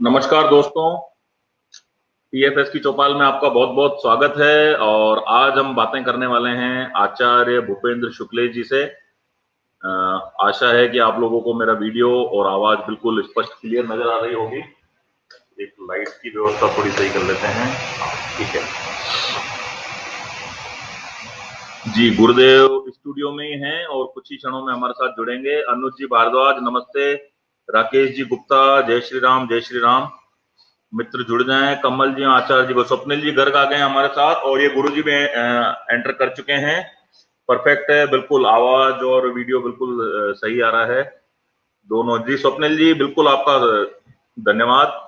नमस्कार दोस्तों, टीएफएस की चौपाल में आपका बहुत बहुत स्वागत है। और आज हम बातें करने वाले हैं आचार्य भूपेंद्र शुक्लेश जी से। आशा है कि आप लोगों को मेरा वीडियो और आवाज बिल्कुल स्पष्ट क्लियर नजर आ रही होगी। एक लाइट की व्यवस्था थोड़ी सही कर लेते हैं। ठीक है जी, गुरुदेव स्टूडियो में ही हैं और कुछ ही क्षणों में हमारे साथ जुड़ेंगे। अनुज जी भारद्वाज नमस्ते, राकेश जी गुप्ता जय श्री राम, जय श्री राम। मित्र जुड़ जाएं, कमल जी, आचार्य जी को, स्वप्निल जी गर्ग आ गए हमारे साथ और ये गुरु जी भी एंटर कर चुके हैं। परफेक्ट है, बिल्कुल आवाज और वीडियो बिल्कुल सही आ रहा है दोनों। जी स्वप्निल जी बिल्कुल आपका धन्यवाद।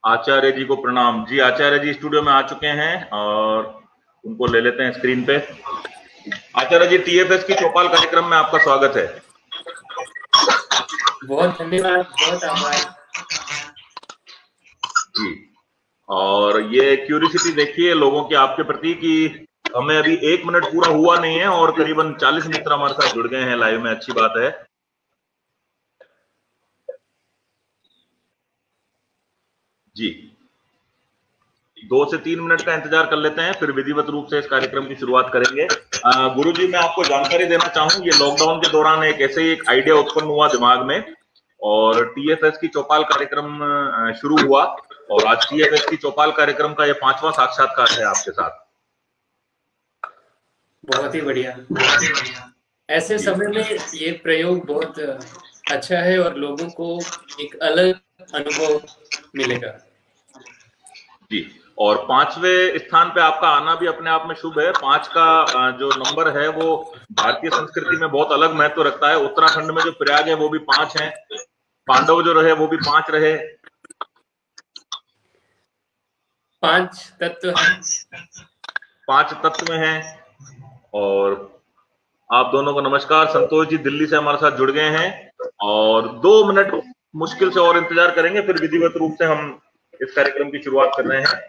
आचार्य जी को प्रणाम। जी आचार्य जी स्टूडियो में आ चुके हैं और उनको ले लेते हैं स्क्रीन पे। आचार्य जी, टीएफएस की चौपाल कार्यक्रम में आपका स्वागत है। बहुत धन्यवाद, बहुत आभार जी। और ये क्यूरियोसिटी देखिए लोगों की आपके प्रति कि हमें अभी 1 मिनट पूरा हुआ नहीं है और करीबन 40 मित्र हमारे साथ जुड़ गए हैं लाइव में। अच्छी बात है जी। 2 से 3 मिनट का इंतजार कर लेते हैं, फिर विधिवत रूप से इस कार्यक्रम की शुरुआत करेंगे। गुरु जी, मैं आपको जानकारी देना चाहूँ, ये लॉकडाउन के दौरान एक ऐसे ही एक आइडिया उत्पन्न हुआ दिमाग में और टीएफएस की चौपाल कार्यक्रम शुरू हुआ और आज टीएफएस की चौपाल कार्यक्रम का ये 5वां साक्षात्कार है आपके साथ। बहुत ही बढ़िया। ऐसे समय में ये प्रयोग बहुत अच्छा है और लोगों को एक अलग अनुभव मिलेगा जी। और 5वें स्थान पे आपका आना भी अपने आप में शुभ है। 5 का जो नंबर है वो भारतीय संस्कृति में बहुत अलग महत्व रखता है। उत्तराखंड में जो प्रयाग है वो भी 5 है, पांडव जो रहे वो भी 5 रहे। 5 तत्व हैं, 5 तत्व में हैं। और आप दोनों को नमस्कार। संतोष जी दिल्ली से हमारे साथ जुड़ गए हैं और 2 मिनट मुश्किल से और इंतजार करेंगे, फिर विधिवत रूप से हम इस कार्यक्रम की शुरुआत कर रहे हैं।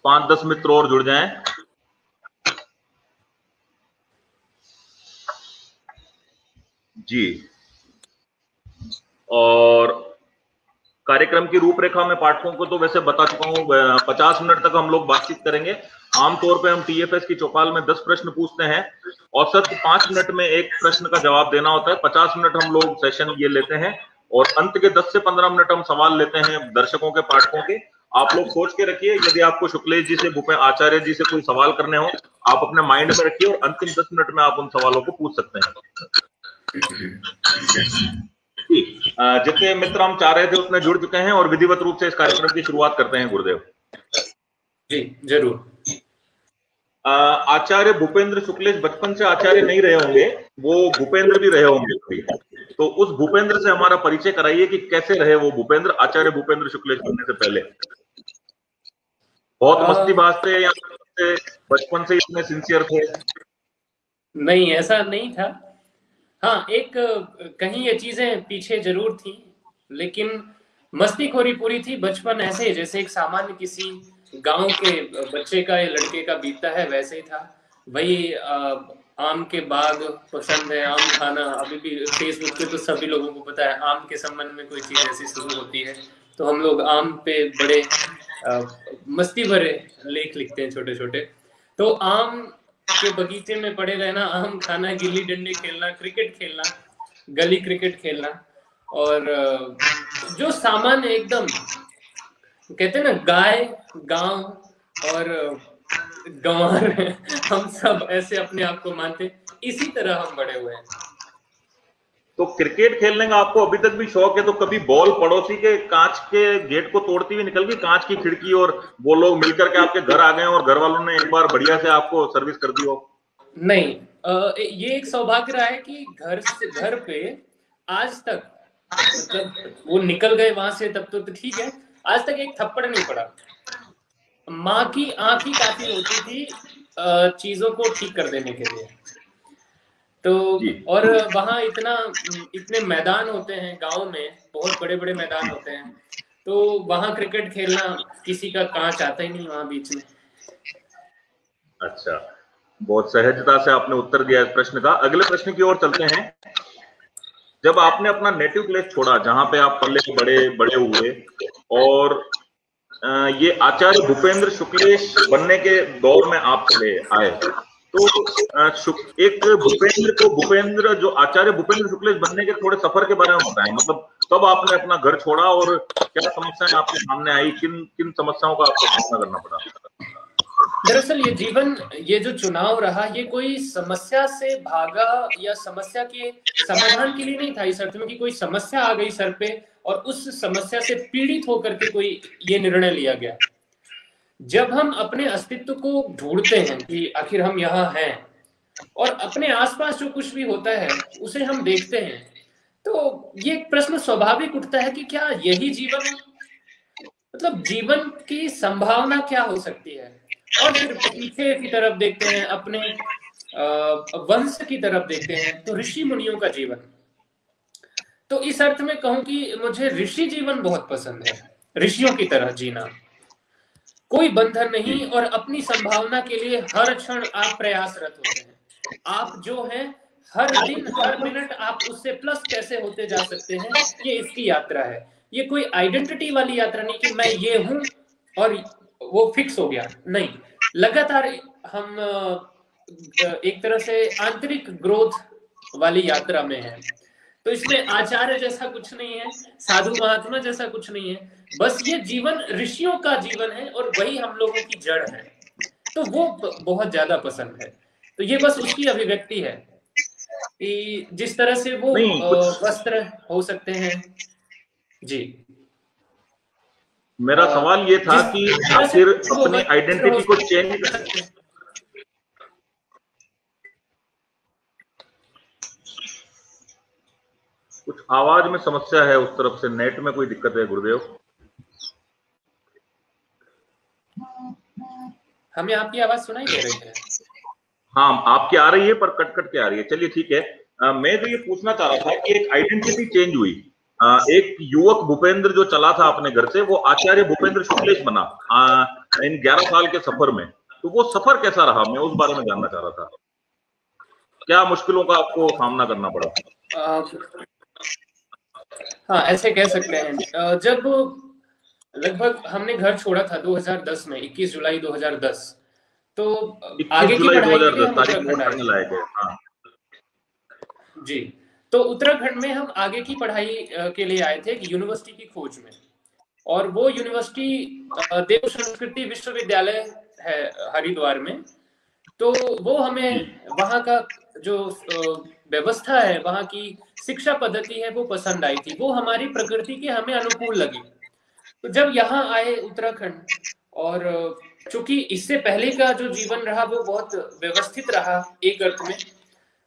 5-10 मित्र और जुड़ जाएं। जी। और कार्यक्रम की रूपरेखा में पाठकों को तो वैसे बता चुका हूं। 50 मिनट तक हम लोग बातचीत करेंगे। आमतौर पे हम टीएफएस की चौपाल में 10 प्रश्न पूछते हैं। औसत 5 मिनट में एक प्रश्न का जवाब देना होता है। 50 मिनट हम लोग सेशन ये लेते हैं और अंत के 10 से 15 मिनट हम सवाल लेते हैं दर्शकों के, पाठकों के। आप लोग सोच के रखिए, यदि आपको शुक्लेश जी से, भूपेंद्र आचार्य जी से कोई सवाल करने हो आप अपने माइंड में रखिए और अंतिम 10 मिनट में आप उन सवालों को पूछ सकते हैं। जितने मित्र हम चाह रहे थे उतने जुड़ चुके हैं और विधिवत रूप से इस कार्यक्रम की शुरुआत करते हैं। गुरुदेव जी जरूर। आचार्य भूपेंद्र शुक्लेश बचपन से आचार्य नहीं रहे होंगे, वो भूपेंद्र भी रहे होंगे। तो उस भूपेंद्र से हमारा परिचय कराइए कि कैसे रहे वो भूपेंद्र, आचार्य भूपेंद्र शुक्लेश बनने से पहले। बहुत मस्तीबाज थे या बचपन से इतने सिंसियर थे? नहीं, ऐसा नहीं था। हाँ, एक कहीं ये चीजें पीछे जरूर थी, लेकिन मस्तीखोरी पूरी थी। बचपन ऐसे जैसे एक सामान्य किसी गांव के बच्चे का या लड़के का बीतता है वैसे ही था। वही आम के बाग पसंद है, आम खाना। अभी भी फेसबुक पे तो सभी लोगों को पता है आम के संबंध में कोई चीज ऐसी शुरू होती है तो हम लोग आम पे बड़े मस्ती भरे लेख लिखते हैं, छोटे छोटे। तो आम के बगीचे में पड़े रहना, आम खाना, गिल्ली डंडे खेलना, क्रिकेट खेलना, गली क्रिकेट खेलना और जो सामान्य एकदम कहते हैं ना गाय गांव और गंवार हम सब ऐसे अपने आप को मानते, इसी तरह हम बड़े हुए हैं। तो क्रिकेट खेलने का आपको अभी तक भी शौक है? तो कभी बॉल पड़ोसी के कांच के गेट को तोड़ती हुई निकल गई, कांच की खिड़की, और वो लोग मिलकर के आपके घर आ गए और घर वालों ने एक बार बढ़िया से आपको सर्विस कर दी हो? नहीं, ये एक सौभाग्य रहा है कि घर पे आज तक, मतलब वो निकल गए वहां से तब तो ठीक है, आज तक एक थप्पड़ नहीं पड़ा। माँ की आंख ही काफी होती थी चीजों को ठीक कर देने के लिए। तो और वहां इतने मैदान होते हैं गांव में, बहुत बड़े बड़े मैदान होते हैं, तो वहां क्रिकेट खेलना किसी का कांच आता ही नहीं वहां बीच में। अच्छा, बहुत सहजता से आपने उत्तर दिया इस प्रश्न का। अगले प्रश्न की ओर चलते हैं। जब आपने अपना नेटिव प्लेस छोड़ा जहां पे आप पले बड़े बड़े हुए और ये आचार्य भूपेंद्र शुक्लेश बनने के दौर में आप चले आए, तो एक भूपेंद्र जो आचार्य भूपेंद्र शुक्लेश बनने के थोड़े सफर के बारे में बताएं। मतलब कब आपने अपना घर छोड़ा और क्या समस्याएं आपके सामने आई, किन किन समस्याओं का आपको सामना करना पड़ा? दरअसल ये जो चुनाव रहा, ये कोई समस्या से भागा या समस्या के समाधान के लिए नहीं था, इस अर्थ में कि कोई समस्या आ गई सर पे और उस समस्या से पीड़ित होकर के कोई ये निर्णय लिया गया। जब हम अपने अस्तित्व को ढूंढते हैं कि आखिर हम यहाँ हैं और अपने आसपास जो कुछ भी होता है उसे हम देखते हैं, तो ये प्रश्न स्वाभाविक उठता है कि क्या यही जीवन, मतलब जीवन की संभावना क्या हो सकती है। और फिर पीछे की तरफ देखते हैं, अपने वंश की तरफ देखते हैं, तो ऋषि मुनियों का जीवन। तो इस अर्थ में कहूं कि मुझे ऋषि जीवन बहुत पसंद है, ऋषियों की तरह जीना, कोई बंधन नहीं, और अपनी संभावना के लिए हर क्षण आप प्रयासरत होते हैं। आप जो हैं हर दिन हर मिनट आप उससे प्लस कैसे होते जा सकते हैं, ये इसकी यात्रा है। ये कोई आइडेंटिटी वाली यात्रा नहीं कि मैं ये हूं और वो फिक्स हो गया, नहीं। लगातार हम एक तरह से आंतरिक ग्रोथ वाली यात्रा में है। तो इसमें आचार्य जैसा कुछ नहीं है, साधु महात्मा जैसा कुछ नहीं है, बस ये जीवन ऋषियों का जीवन है और वही हम लोगों की जड़ है। तो वो बहुत ज्यादा पसंद है। तो ये बस उसकी अभिव्यक्ति है कि जिस तरह से वो वस्त्र हो सकते हैं। जी, मेरा सवाल ये था कि आखिर अपनी आइडेंटिटी को चेंज, कुछ आवाज में समस्या है उस तरफ से, नेट में कोई दिक्कत है गुरुदेव? हमें आपकी आवाज सुनाई दे रही है? हाँ, आपकी आ रही है पर कट कट के आ रही है। चलिए ठीक है। मैं तो ये पूछना चाह रहा था कि एक आइडेंटिटी चेंज हुई, एक युवक भूपेंद्र जो चला था अपने घर से, वो आचार्य भूपेंद्र शुक्लेश बना इन 11 साल के सफर में। तो वो सफर कैसा रहा, मैं उस बारे में जानना चाह रहा था। क्या मुश्किलों का आपको सामना करना पड़ा? हाँ, ऐसे कह सकते हैं। जब लगभग हमने घर छोड़ा था 2010 में, 21 जुलाई 2010, तो आगे की पढ़ाई के लिए हम उत्तराखंड आए थे। हाँ। जी, तो उत्तराखंड में हम आगे की पढ़ाई के लिए आए थे, यूनिवर्सिटी की खोज में। और वो यूनिवर्सिटी देव संस्कृति विश्वविद्यालय है हरिद्वार में। तो वो हमें वहाँ का जो व्यवस्था है, वहाँ की शिक्षा पद्धति है, वो पसंद आई थी। वो हमारी प्रकृति के हमें अनुकूल लगी। तो जब यहाँ आए उत्तराखंड, और चूंकि इससे पहले का जो जीवन रहा वो बहुत व्यवस्थित रहा, एक अर्थ में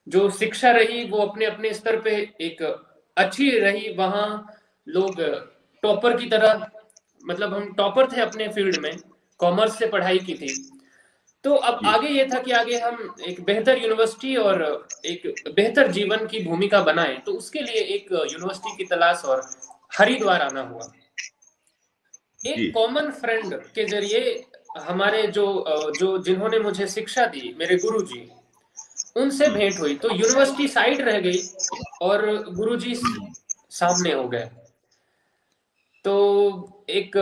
जो शिक्षा रही वो अपने अपने स्तर पे एक अच्छी रही। वहाँ लोग टॉपर की तरह, मतलब हम टॉपर थे अपने फील्ड में, कॉमर्स से पढ़ाई की थी। तो अब आगे ये था कि आगे हम एक बेहतर यूनिवर्सिटी और एक बेहतर जीवन की भूमिका बनाएं। तो उसके लिए एक यूनिवर्सिटी की तलाश और हरिद्वार आना हुआ। एक कॉमन फ्रेंड के जरिए हमारे जो जिन्होंने मुझे शिक्षा दी, मेरे गुरुजी, उनसे भेंट हुई। तो यूनिवर्सिटी साइड रह गई और गुरुजी सामने हो गए। तो एक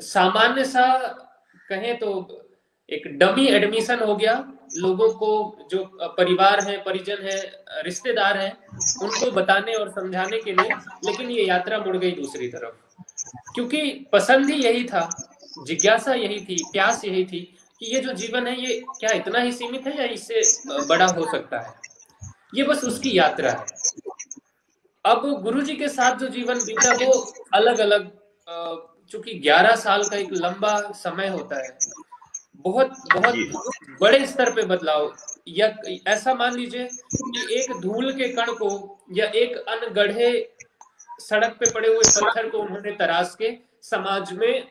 सामान्य सा कहें तो एक डमी एडमिशन हो गया। लोगों को, जो परिवार है, परिजन है, रिश्तेदार हैं, उनको बताने और समझाने के लिए। लेकिन ये यात्रा मुड़ गई दूसरी तरफ, क्योंकि पसंद ही यही था, जिज्ञासा यही थी, प्यास यही थी कि ये जो जीवन है ये क्या इतना ही सीमित है या इससे बड़ा हो सकता है। ये बस उसकी यात्रा है। अब गुरुजी के साथ जो जीवन बीता वो अलग अलग, चूंकि 11 साल का एक लंबा समय होता है, बहुत बहुत बड़े स्तर पे बदलाव। या ऐसा मान लीजिए कि एक धूल के कण को या एक अनगढ़े सड़क पे पड़े हुए पत्थर को उन्होंने तराश के समाज में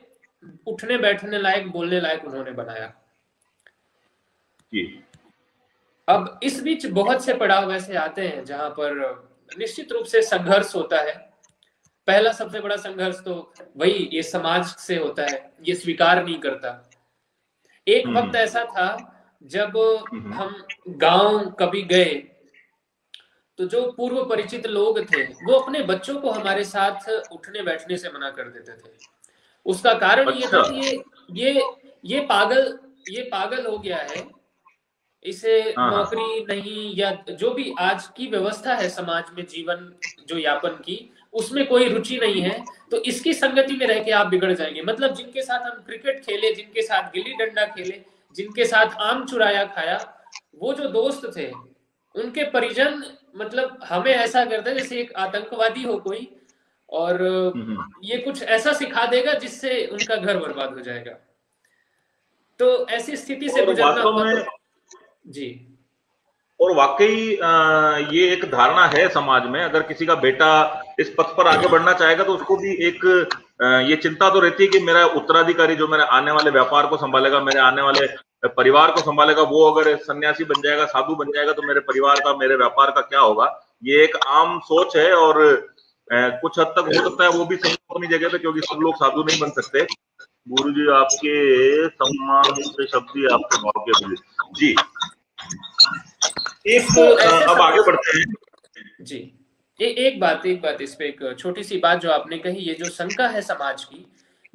उठने बैठने लायक, बोलने लायक उन्होंने बनाया। अब इस बीच बहुत से पड़ाव ऐसे आते हैं जहां पर निश्चित रूप से संघर्ष होता है। पहला सबसे बड़ा संघर्ष तो वही ये समाज से होता है, ये स्वीकार नहीं करता। एक वक्त ऐसा था जब हम गांव कभी गए तो तो जो पूर्व परिचित लोग थे वो अपने बच्चों को हमारे साथ उठने बैठने से मना कर देते थे। उसका कारण ये था अच्छा। कि ये पागल हो गया है, इसे हाँ हाँ। नौकरी नहीं या जो भी आज की व्यवस्था है समाज में जीवन जो यापन की, उसमें कोई रुचि नहीं है, तो इसकी संगति में रह के आप बिगड़ जाएंगे। मतलब जिनके साथ हम क्रिकेट खेले, जिनके साथ गिल्ली डंडा खेले, जिनके साथ आम चुराया खाया, वो जो दोस्त थे उनके परिजन मतलब हमें ऐसा करते जैसे एक आतंकवादी हो कोई, और ये कुछ ऐसा सिखा देगा जिससे उनका घर बर्बाद हो जाएगा। तो ऐसी स्थिति से और गुजरना वास्तव हुआ में, तो जी। और वाकई ये एक धारणा है समाज में, अगर किसी का बेटा इस पथ पर आगे बढ़ना चाहेगा तो उसको भी एक ये चिंता तो रहती है कि मेरा उत्तराधिकारी जो मेरे आने वाले व्यापार को संभालेगा, मेरे आने वाले परिवार को संभालेगा, वो अगर सन्यासी बन जाएगा, साधु बन जाएगा, तो मेरे परिवार का, मेरे व्यापार का क्या होगा। ये एक आम सोच है, और कुछ हद तक हो सकता है वो भी सही अपनी जगह पे, क्योंकि सब लोग साधु नहीं बन सकते। गुरुजी आपके सम्मान के शब्द ही आपके भाव के बोले जी। इसको ऐसे अब आगे बढ़ते हैं जी। एक बात इस पे, एक छोटी सी बात जो आपने कही, ये जो शंका है समाज की,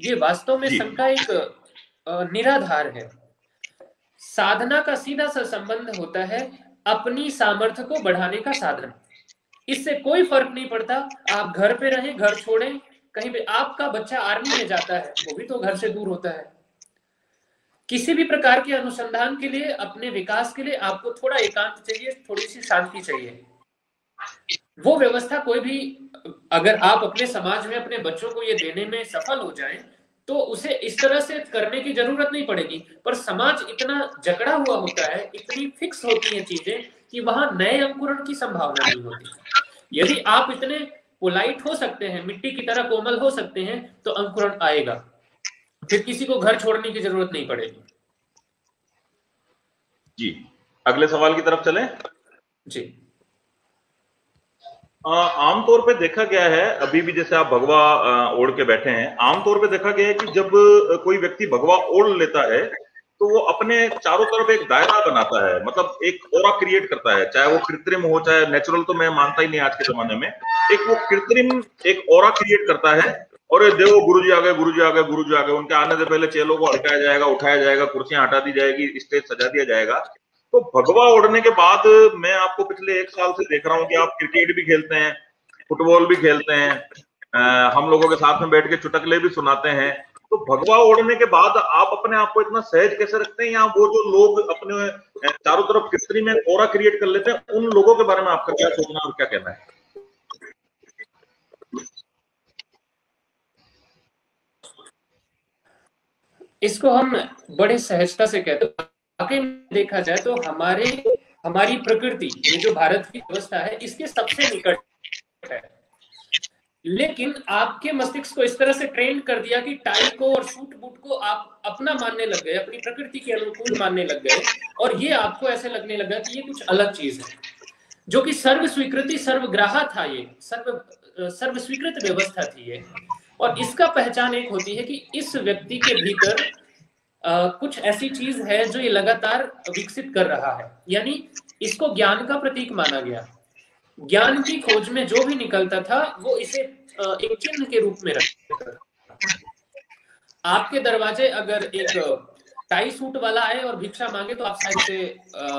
ये वास्तव में जी। शंका एक निराधार है। साधना का सीधा सा संबंध होता है अपनी सामर्थ्य को बढ़ाने का साधन। इससे कोई फर्क नहीं पड़ता आप घर पे रहें, घर छोड़ें, कहीं पे। आपका बच्चा आर्मी में जाता है, वो भी तो घर से दूर होता है। किसी भी प्रकार के अनुसंधान के लिए, अपने विकास के लिए आपको थोड़ा एकांत चाहिए, थोड़ी सी शांति चाहिए। वो व्यवस्था कोई भी, अगर आप अपने समाज में अपने बच्चों को ये देने में सफल हो जाएं, तो उसे इस तरह से करने की जरूरत नहीं पड़ेगी। पर समाज इतना जकड़ा हुआ होता है, इतनी फिक्स होती हैं चीजें कि वहां नए अंकुरण की संभावना नहीं होती। यदि आप इतने पोलाइट हो सकते हैं, मिट्टी की तरह कोमल हो सकते हैं, तो अंकुरण आएगा, फिर किसी को घर छोड़ने की जरूरत नहीं पड़ेगी। जी, अगले सवाल की तरफ चलें जी। आमतौर पे देखा गया है, अभी भी जैसे आप भगवा ओढ़ के बैठे हैं, आमतौर पे देखा गया है कि जब कोई व्यक्ति भगवा ओढ़ लेता है तो वो अपने चारों तरफ एक दायरा बनाता है, मतलब एक ऑरा क्रिएट करता है, चाहे वो कृत्रिम हो चाहे नेचुरल, तो मैं मानता ही नहीं आज के जमाने में। एक वो कृत्रिम एक ऑरा क्रिएट करता है, और ये देखो गुरुजी आ गए, गुरुजी आ गए, गुरुजी आ गए, उनके आने से पहले चेलों को हटाया जाएगा, उठाया जाएगा, कुर्सियां हटा दी जाएगी, स्टेज सजा दिया जाएगा। तो भगवा ओढ़ने के बाद मैं आपको पिछले 1 साल से देख रहा हूं कि आप क्रिकेट भी खेलते हैं, फुटबॉल भी खेलते हैं, हम लोगों के साथ में बैठ के चुटकुले भी सुनाते हैं। तो भगवा ओढ़ने के बाद आप अपने आप को इतना सहज कैसे रखते हैं, या वो जो लोग अपने चारों तरफ कृत्रिम में ऑरा क्रिएट कर लेते हैं, उन लोगों के बारे में आपका क्या सोचना और क्या कहना है? इसको हम बड़े सहजता से कहते हैं। वाकई में देखा जाए तो हमारी प्रकृति, ये जो भारत की व्यवस्था है, इसके सबसे निकट है। लेकिन आपके मस्तिष्क को इस तरह से ट्रेन कर दिया कि टाई को और सूट बूट को आप अपना मानने लग गए, अपनी प्रकृति के अनुकूल मानने लग गए, और ये आपको ऐसे लगने लगा कि ये कुछ अलग चीज है, जो कि सर्व स्वीकृति सर्वग्राहा था, ये सर्व स्वीकृत व्यवस्था थी ये। और इसका पहचान एक होती है कि इस व्यक्ति के भीतर कुछ ऐसी चीज है जो ये लगातार विकसित कर रहा है, यानी इसको ज्ञान का प्रतीक माना गया। ज्ञान की खोज में जो भी निकलता था वो इसे एक चिन्ह के रूप में रखता था। आपके दरवाजे अगर एक टाई सूट वाला आए और भिक्षा मांगे तो आप शायद से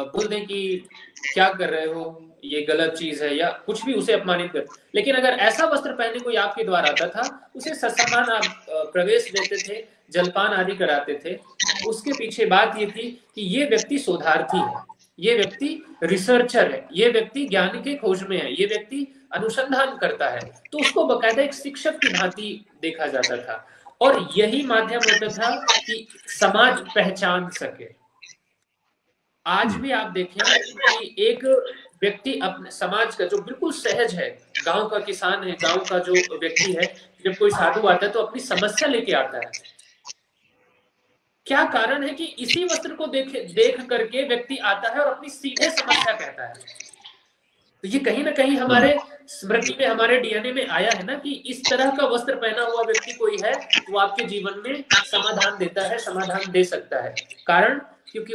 बोल दें कि क्या कर रहे हो, ये गलत चीज है, या कुछ भी उसे अपमानित कर। लेकिन अगर ऐसा वस्त्र पहने कोई आपके द्वार आता था, उसे ससम्मान आप प्रवेश देते थे, जलपान आदि कराते थे। उसके पीछे बात ये थी कि ये व्यक्ति शोधार्थी है, ये व्यक्ति रिसर्चर है, ये व्यक्ति ज्ञान के खोज में है, ये व्यक्ति अनुसंधान करता है। तो उसको बकायदा एक शिक्षक की भांति देखा जाता था, और यही माध्यम होता था कि समाज पहचान सके। आज भी आप देखें कि एक व्यक्ति अपने समाज का जो बिल्कुल सहज है, गांव का किसान है, गांव का जो व्यक्ति है, जब कोई साधु आता है तो अपनी समस्या लेके आता है। क्या कारण है कि इसी वस्त्र को देख करके व्यक्ति आता है और अपनी सीधे समस्या कहता है। तो ये कहीं ना कहीं हमारे स्मृति में, हमारे डीएनए में आया है ना, कि इस तरह का वस्त्र पहना हुआ व्यक्ति कोई है वो आपके जीवन में समाधान देता है, समाधान दे सकता है। कारण क्योंकि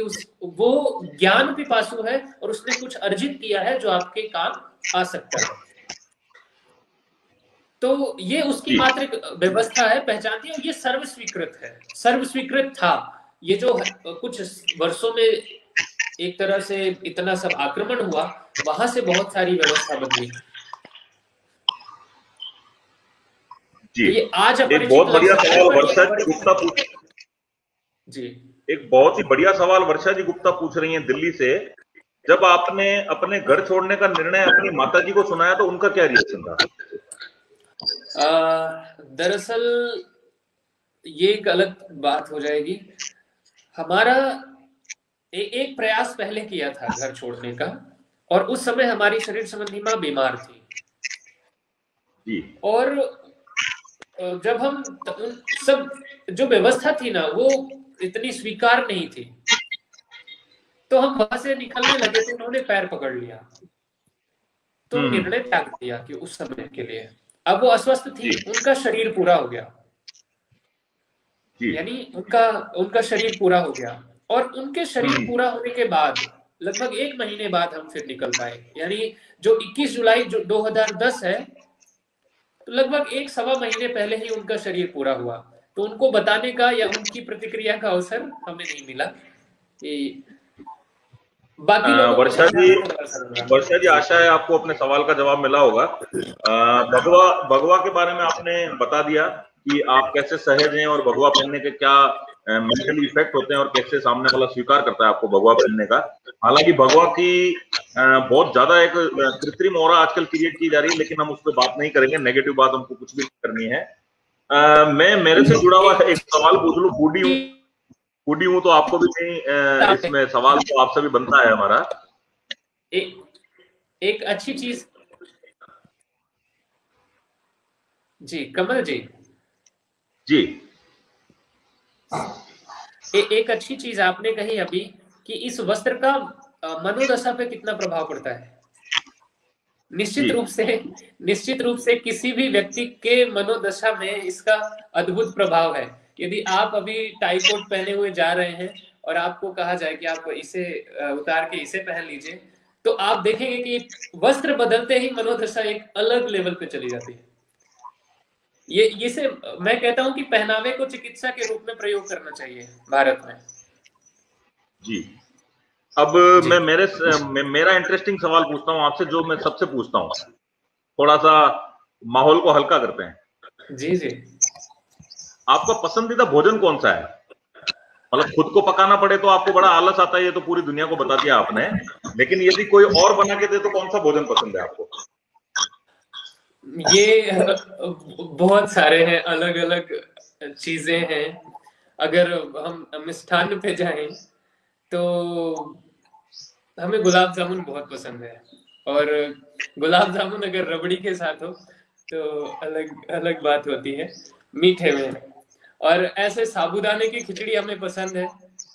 वो ज्ञान पिपासु है और उसने कुछ अर्जित किया है जो आपके काम आ सकता है। तो ये उसकी मात्र एक व्यवस्था है, पहचान दी, और ये सर्व स्वीकृत है, सर्व स्वीकृत था। ये जो कुछ वर्षों में एक तरह से इतना सब आक्रमण हुआ, वहां से बहुत सारी व्यवस्था बदली। जी, तो ये आज एक बहुत बढ़िया सवाल वर्षा जी गुप्ता पूछ जी, एक बहुत ही बढ़िया सवाल वर्षा जी गुप्ता पूछ रही हैं दिल्ली से। जब आपने अपने घर छोड़ने का निर्णय अपनी माताजी को सुनाया तो उनका क्या रिएक्शन था? दरअसल ये एक अलग बात हो जाएगी। हमारा एक प्रयास पहले किया था घर छोड़ने का, और उस समय हमारी शरीर संबंधी माँ बीमार थी जी। और जब हम सब जो व्यवस्था थी ना वो इतनी स्वीकार नहीं थी, तो हम वहां से निकलने लगे तो उन्होंने पैर पकड़ लिया, तो निर्णय त्याग दिया कि उस समय के लिए। अब वो अस्वस्थ थी, उनका शरीर पूरा हो गया, यानी उनका शरीर पूरा हो गया, और उनके शरीर पूरा होने के बाद लगभग 1 महीने बाद हम फिर निकल पाए। यानी जो 21 जुलाई जो 2010 है, तो लगभग 1-1.25 महीने पहले ही उनका शरीर पूरा हुआ। तो उनको बताने का या उनकी प्रतिक्रिया का अवसर हमें नहीं मिला कि बाकी लोगों को वर्षा जी आशा है आपको अपने सवाल का जवाब मिला होगा। भगवा के बारे में आपने बता दिया कि आप कैसे सहज हैं और भगवा पहनने के क्या मेंटली इफेक्ट होते हैं और कैसे सामने वाला स्वीकार करता है आपको भगवा पहनने का। हालांकि भगवा की बहुत ज्यादा एक कृत्रिम ऑरा आजकल क्रिएट की जा रही है, लेकिन हम उस पर बात नहीं करेंगे, नेगेटिव बात हमको कुछ भी नहीं करनी है। मैं मेरे से जुड़ा हुआ एक सवाल पूछ लूं, फूडी हूं तो आपको भी नहीं, इसमें सवाल तो आपसे भी बनता है हमारा। एक अच्छी चीज जी, कमल जी जी, एक अच्छी चीज आपने कही अभी कि इस वस्त्र का मनोदशा पे कितना प्रभाव पड़ता है। निश्चित रूप से किसी भी व्यक्ति के मनोदशा में इसका अद्भुत प्रभाव है। यदि आप अभी टाई कोट पहने हुए जा रहे हैं और आपको कहा जाए कि आप इसे उतार के इसे पहन लीजिए, तो आप देखेंगे कि वस्त्र बदलते ही मनोदशा एक अलग लेवल पे चली जाती है। ये से मैं कहता हूं कि पहनावे को चिकित्सा के रूप में प्रयोग करना चाहिए भारत में। जी, अब मैं मेरा इंटरेस्टिंग सवाल पूछता हूं आपसे, जो मैं सबसे पूछता हूं, थोड़ा सा माहौल को हल्का करते हैं। जी जी, आपका पसंदीदा भोजन कौन सा है? मतलब खुद को पकाना पड़े तो आपको बड़ा आलस आता है, ये तो पूरी दुनिया को बता दिया आपने, लेकिन यदि कोई और बना के दे तो कौन सा भोजन पसंद है आपको? ये बहुत सारे हैं, अलग अलग चीजें हैं। अगर हम मिष्ठान पे जाएं तो हमें गुलाब जामुन बहुत पसंद है, और गुलाब जामुन अगर रबड़ी के साथ हो तो अलग अलग बात होती है मीठे में। और ऐसे साबूदाने की खिचड़ी हमें पसंद है।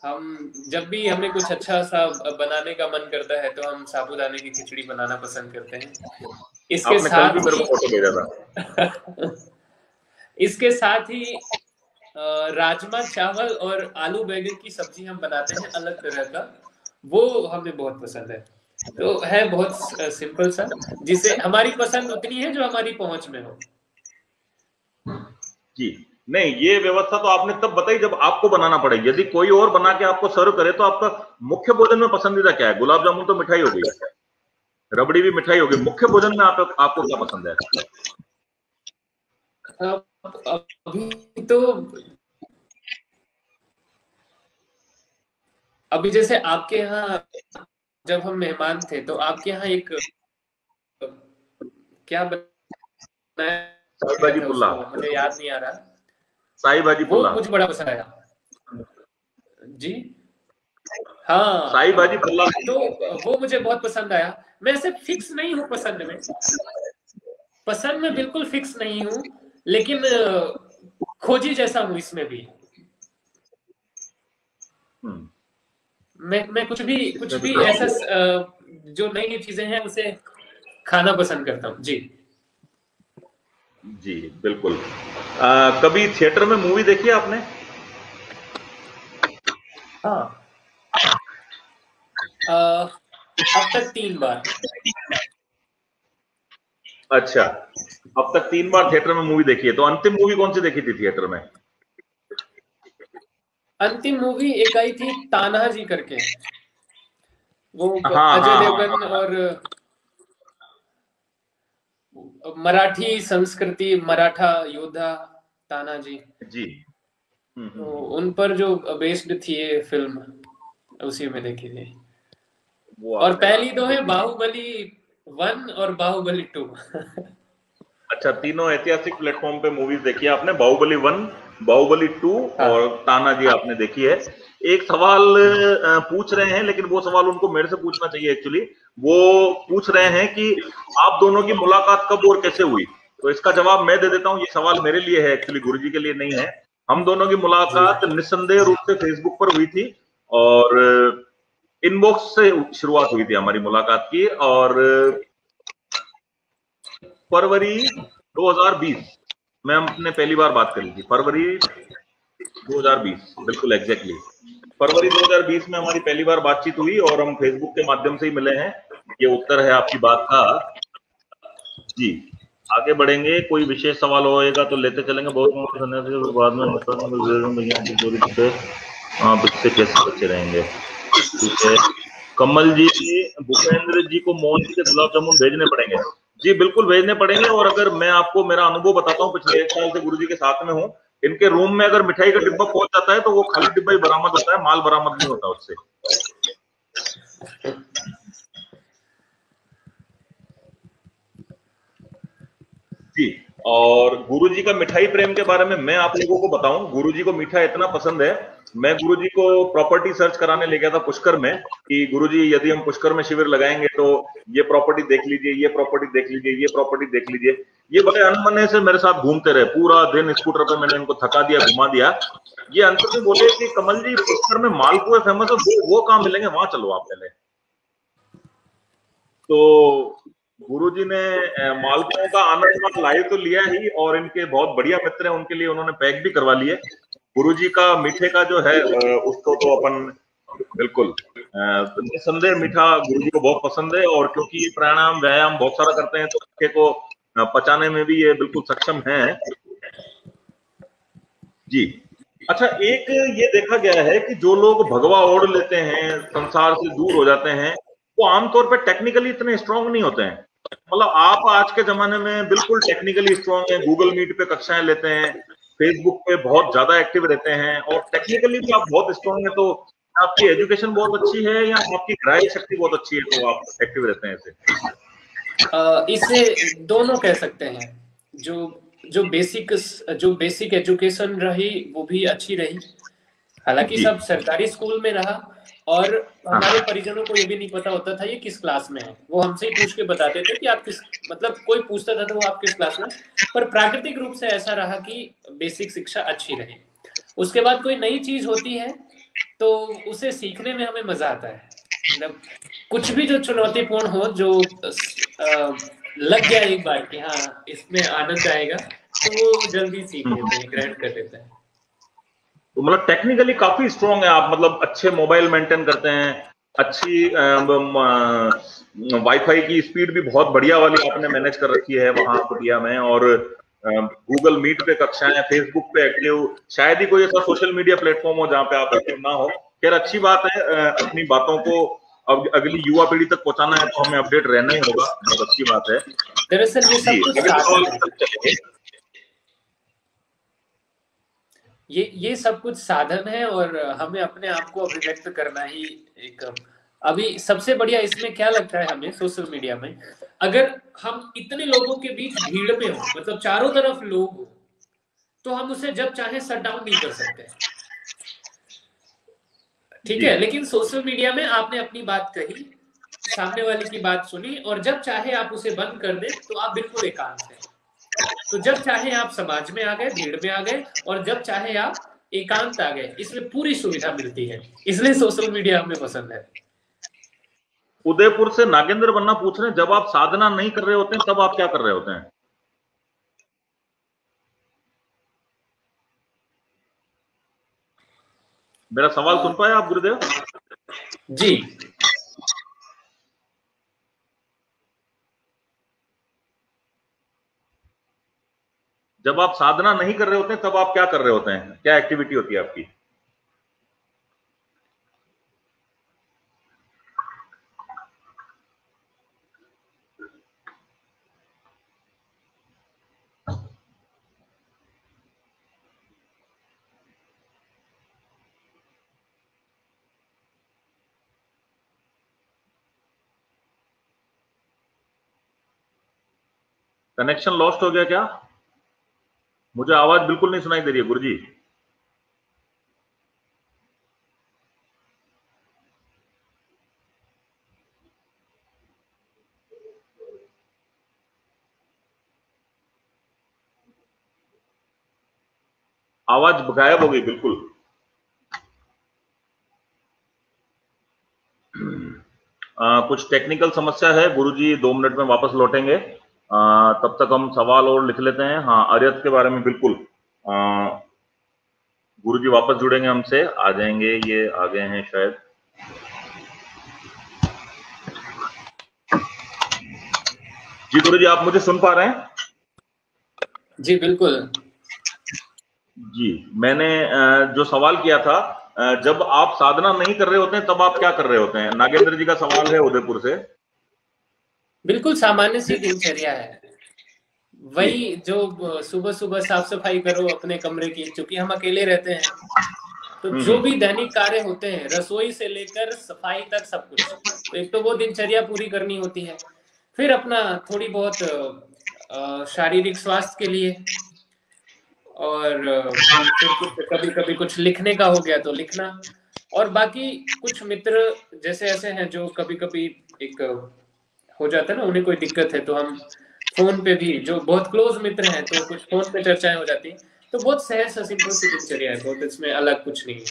हम जब भी हमें कुछ अच्छा सा बनाने का मन करता है तो हम साबूदाने की खिचड़ी बनाना पसंद करते हैं। इसके आपने साथ कल भी मेरे को फोटो भेजा था। इसके साथ ही राजमा चावल और आलू बैगन की सब्जी हम बनाते हैं अलग तरह का, वो हमें बहुत पसंद है। तो है बहुत सिंपल सा, जिसे हमारी पसंद उतनी है जो हमारी पहुंच में हो। जी नहीं, ये व्यवस्था तो आपने तब बताई जब आपको बनाना पड़े। यदि कोई और बना के आपको सर्व करे तो आपका मुख्य भोजन में पसंदीदा क्या है? गुलाब जामुन तो मिठाई हो गई, रबड़ी भी मिठाई हो गई, मुख्य भोजन में आपको क्या पसंद है? अभी तो अभी जैसे आपके यहाँ जब हम मेहमान थे तो आपके यहाँ एक क्या बनाया साई भाजी पुल्ला, मुझे याद नहीं आ रहा। साई भाजी वो पुल्ला, मुझे बड़ा पसंद आया जी। हाँ, साई भाजी पुल्ला, तो वो मुझे बहुत पसंद आया। मैं ऐसे फिक्स नहीं हूँ पसंद में बिल्कुल फिक्स नहीं हूँ, लेकिन खोजी जैसा हूँ इसमें भी। मैं कुछ भी ऐसा जो नई नई चीजें हैं उसे खाना पसंद करता हूँ जी। जी बिल्कुल। कभी थिएटर में मूवी देखी है आपने? हाँ, अब तक 3 बार। अच्छा, अब तक 3 बार थिएटर में मूवी देखी है। तो अंतिम मूवी कौन सी देखी थी थिएटर में? अंतिम मूवी एक आई थी तानाजी करके, वो हाँ अजय हाँ हाँ देवगन हाँ। और मराठी संस्कृति, मराठा योद्धा तानाजी, जी। तो उन पर जो बेस्ड थी ये फिल्म, उसी में देखी थी। वो और आपने पहली रात दो में है देखी थी। बाहुबली 1 और बाहुबली 2। अच्छा, तीनों ऐतिहासिक प्लेटफॉर्म पे मूवीज देखी है आपने, बाहुबली 1, बाहुबली 2 और हाँ। तानाजी आपने देखी है। एक सवाल पूछ रहे हैं, लेकिन वो सवाल उनको मेरे से पूछना चाहिए एक्चुअली। वो पूछ रहे हैं कि आप दोनों की मुलाकात कब और कैसे हुई। तो इसका जवाब मैं दे देता हूँ, ये सवाल मेरे लिए है एक्चुअली, गुरुजी के लिए नहीं है। हम दोनों की जी। मुलाकात निस्संदेह रूप से फेसबुक पर हुई थी, और इनबॉक्स से शुरुआत हुई थी हमारी मुलाकात की। और फरवरी 2020 में हमने पहली बार बात करी थी। फरवरी 2020, बिल्कुल एग्जैक्टली फरवरी 2020 में हमारी पहली बार बातचीत हुई, और हम फेसबुक के माध्यम से ही मिले हैं। ये उत्तर है आपकी बात का। जी, आगे बढ़ेंगे। कोई विशेष सवाल होएगा तो लेते चलेंगे। बहुत बाद में आप इससे कैसे बचे रहेंगे? ठीक है। कमल जी, भूपेंद्र जी को मोहन जी के गुलाब जामुन भेजने पड़ेंगे। जी बिल्कुल भेजने पड़ेंगे। और अगर मैं आपको मेरा अनुभव बताता हूँ, पिछले 1 साल से गुरुजी के साथ में हूँ, इनके रूम में अगर मिठाई का डिब्बा पहुंच जाता है तो वो खाली डिब्बा ही बरामद होता है, माल बरामद नहीं होता उससे। जी। और गुरुजी का मिठाई प्रेम के बारे में मैं आप लोगों को बताऊं, गुरुजी को मीठा इतना पसंद है। मैं गुरुजी को प्रॉपर्टी सर्च कराने ले गया था पुष्कर में, कि गुरुजी यदि हम पुष्कर में शिविर लगाएंगे तो ये प्रॉपर्टी देख लीजिए, ये प्रॉपर्टी देख लीजिए, ये प्रॉपर्टी देख लीजिए। ये बड़े अनमने से मेरे साथ घूमते रहे, पूरा दिन स्कूटर पे मैंने इनको थका दिया, घुमा दिया। ये अंत में बोले कि कमल जी, पुष्कर में मालपुए फेमस है, वो कहाँ मिलेंगे, वहां चलो आप पहले। तो गुरुजी ने मालपुओं का आनंद लाइव तो लिया ही, और इनके बहुत बढ़िया मित्र हैं, उनके लिए उन्होंने पैक भी करवा लिए। गुरुजी का मीठे का जो है उसको तो अपन बिल्कुल निस्संदेह मीठा गुरुजी को बहुत पसंद है। और क्योंकि ये प्राणायाम व्यायाम बहुत सारा करते हैं, तो मीठे को पचाने में भी ये बिल्कुल सक्षम है। जी। अच्छा, एक ये देखा गया है कि जो लोग भगवा ओढ़ लेते हैं, संसार से दूर हो जाते हैं, वो आमतौर पर टेक्निकली इतने स्ट्रांग नहीं होते हैं। मतलब आप आज के जमाने में बिल्कुल टेक्निकली स्ट्रांग हैं, गूगल मीट पे कक्षाएं लेते हैं, फेसबुक पे बहुत ज्यादा एक्टिव रहते हैं, और टेक्निकली भी आप बहुत स्ट्रांग हैं। तो आपकी एजुकेशन बहुत अच्छी है या आपकी ग्राह्य शक्ति बहुत अच्छी है तो आप एक्टिव रहते हैं ऐसे? इसे दोनों कह सकते हैं। जो जो बेसिक एजुकेशन रही वो भी अच्छी रही, हालांकि जी। सब सरकारी स्कूल में रहा। और हाँ हमारे परिजनों को ये भी नहीं पता होता था ये किस क्लास में है, वो हमसे ही पूछ के बताते थे कि आप किस, मतलब कोई पूछता था तो वो आप किस क्लास में। पर प्राकृतिक रूप से ऐसा रहा कि बेसिक शिक्षा अच्छी रही। उसके बाद कोई नई चीज होती है तो उसे सीखने में हमें मजा आता है। मतलब कुछ भी जो चुनौतीपूर्ण हो, जो लग गया एक बार कि हाँ इसमें आनंद आएगा, तो वो जल्दी सीख लेते हैं, ग्रहण कर लेते हैं। तो मतलब टेक्निकली काफी स्ट्रांग है आप, मतलब अच्छे मोबाइल मेंटेन करते हैं, अच्छी वाईफाई की स्पीड भी बहुत बढ़िया वाली आपने मैनेज कर रखी है वहां कुटिया में। और गूगल मीट पे कक्षाएं, फेसबुक पे एक्टिव, शायद ही कोई ऐसा सोशल मीडिया प्लेटफॉर्म हो जहां पे आप एक्टिव ना हो। खैर अच्छी बात है। अपनी बातों को अब अगली युवा पीढ़ी तक पहुंचाना है तो हमें अपडेट रहना ही होगा, बहुत अच्छी बात है। दरअसल ये जी, सब कुछ अगले सवाल साधन की है। तरफ चलेंगे। ये सब कुछ साधन है और हमें अपने आप को अभिव्यक्त करना ही एक। अभी सबसे बढ़िया इसमें क्या लगता है हमें सोशल मीडिया में, अगर हम इतने लोगों के बीच भीड़ में हो, मतलब चारों तरफ लोग हो, तो हम उसे जब चाहे शट डाउन नहीं कर सकते, ठीक जी। है। लेकिन सोशल मीडिया में आपने अपनी बात कही, सामने वाले की बात सुनी, और जब चाहे आप उसे बंद कर दें तो आप बिल्कुल एकांत हैं। तो जब चाहे आप समाज में आ गए, भीड़ में आ गए, और जब चाहे आप एकांत आ गए, इसमें पूरी सुविधा मिलती है। इसलिए सोशल मीडिया हमें पसंद है। उदयपुर से नागेंद्र बन्ना पूछ रहे हैं, जब आप साधना नहीं कर रहे होते हैं तब आप क्या कर रहे होते हैं? मेरा सवाल सुन पाए आप गुरुदेव? जी। जब आप साधना नहीं कर रहे होते हैं तब आप क्या कर रहे होते हैं, क्या एक्टिविटी होती है आपकी? कनेक्शन लॉस्ट हो गया क्या? मुझे आवाज बिल्कुल नहीं सुनाई दे रही है गुरुजी। आवाज गायब हो गई बिल्कुल। कुछ टेक्निकल समस्या है गुरुजी, 2 मिनट में वापस लौटेंगे। तब तक हम सवाल और लिख लेते हैं। हाँ, अर्यत के बारे में बिल्कुल गुरुजी वापस जुड़ेंगे हमसे, आ जाएंगे, ये आ गए हैं शायद। जी गुरुजी, आप मुझे सुन पा रहे हैं? जी बिल्कुल। जी, मैंने जो सवाल किया था, जब आप साधना नहीं कर रहे होते हैं तब आप क्या कर रहे होते हैं? नागेंद्र जी का सवाल है उदयपुर से। बिल्कुल सामान्य सी दिनचर्या है, वही जो सुबह सुबह साफ सफाई करो अपने कमरे की, क्योंकि हम अकेले रहते हैं, तो जो भी दैनिक कार्य होते हैं, रसोई से लेकर सफाई तक सब कुछ, तो एक तो वो दिनचर्या पूरी करनी होती है। फिर अपना थोड़ी बहुत शारीरिक स्वास्थ्य के लिए, और फिर कुछ कभी कभी कुछ लिखने का हो गया तो लिखना, और बाकी कुछ मित्र जैसे ऐसे हैं जो कभी कभी एक हो जाता है ना, उन्हें कोई दिक्कत है तो हम फोन पे भी, जो बहुत क्लोज मित्र हैं तो कुछ फोन पे चर्चाएं हो जाती हैं। तो बहुत सहज सा सिंपल सी दिनचर्या है, बहुत इसमें अलग कुछ नहीं है।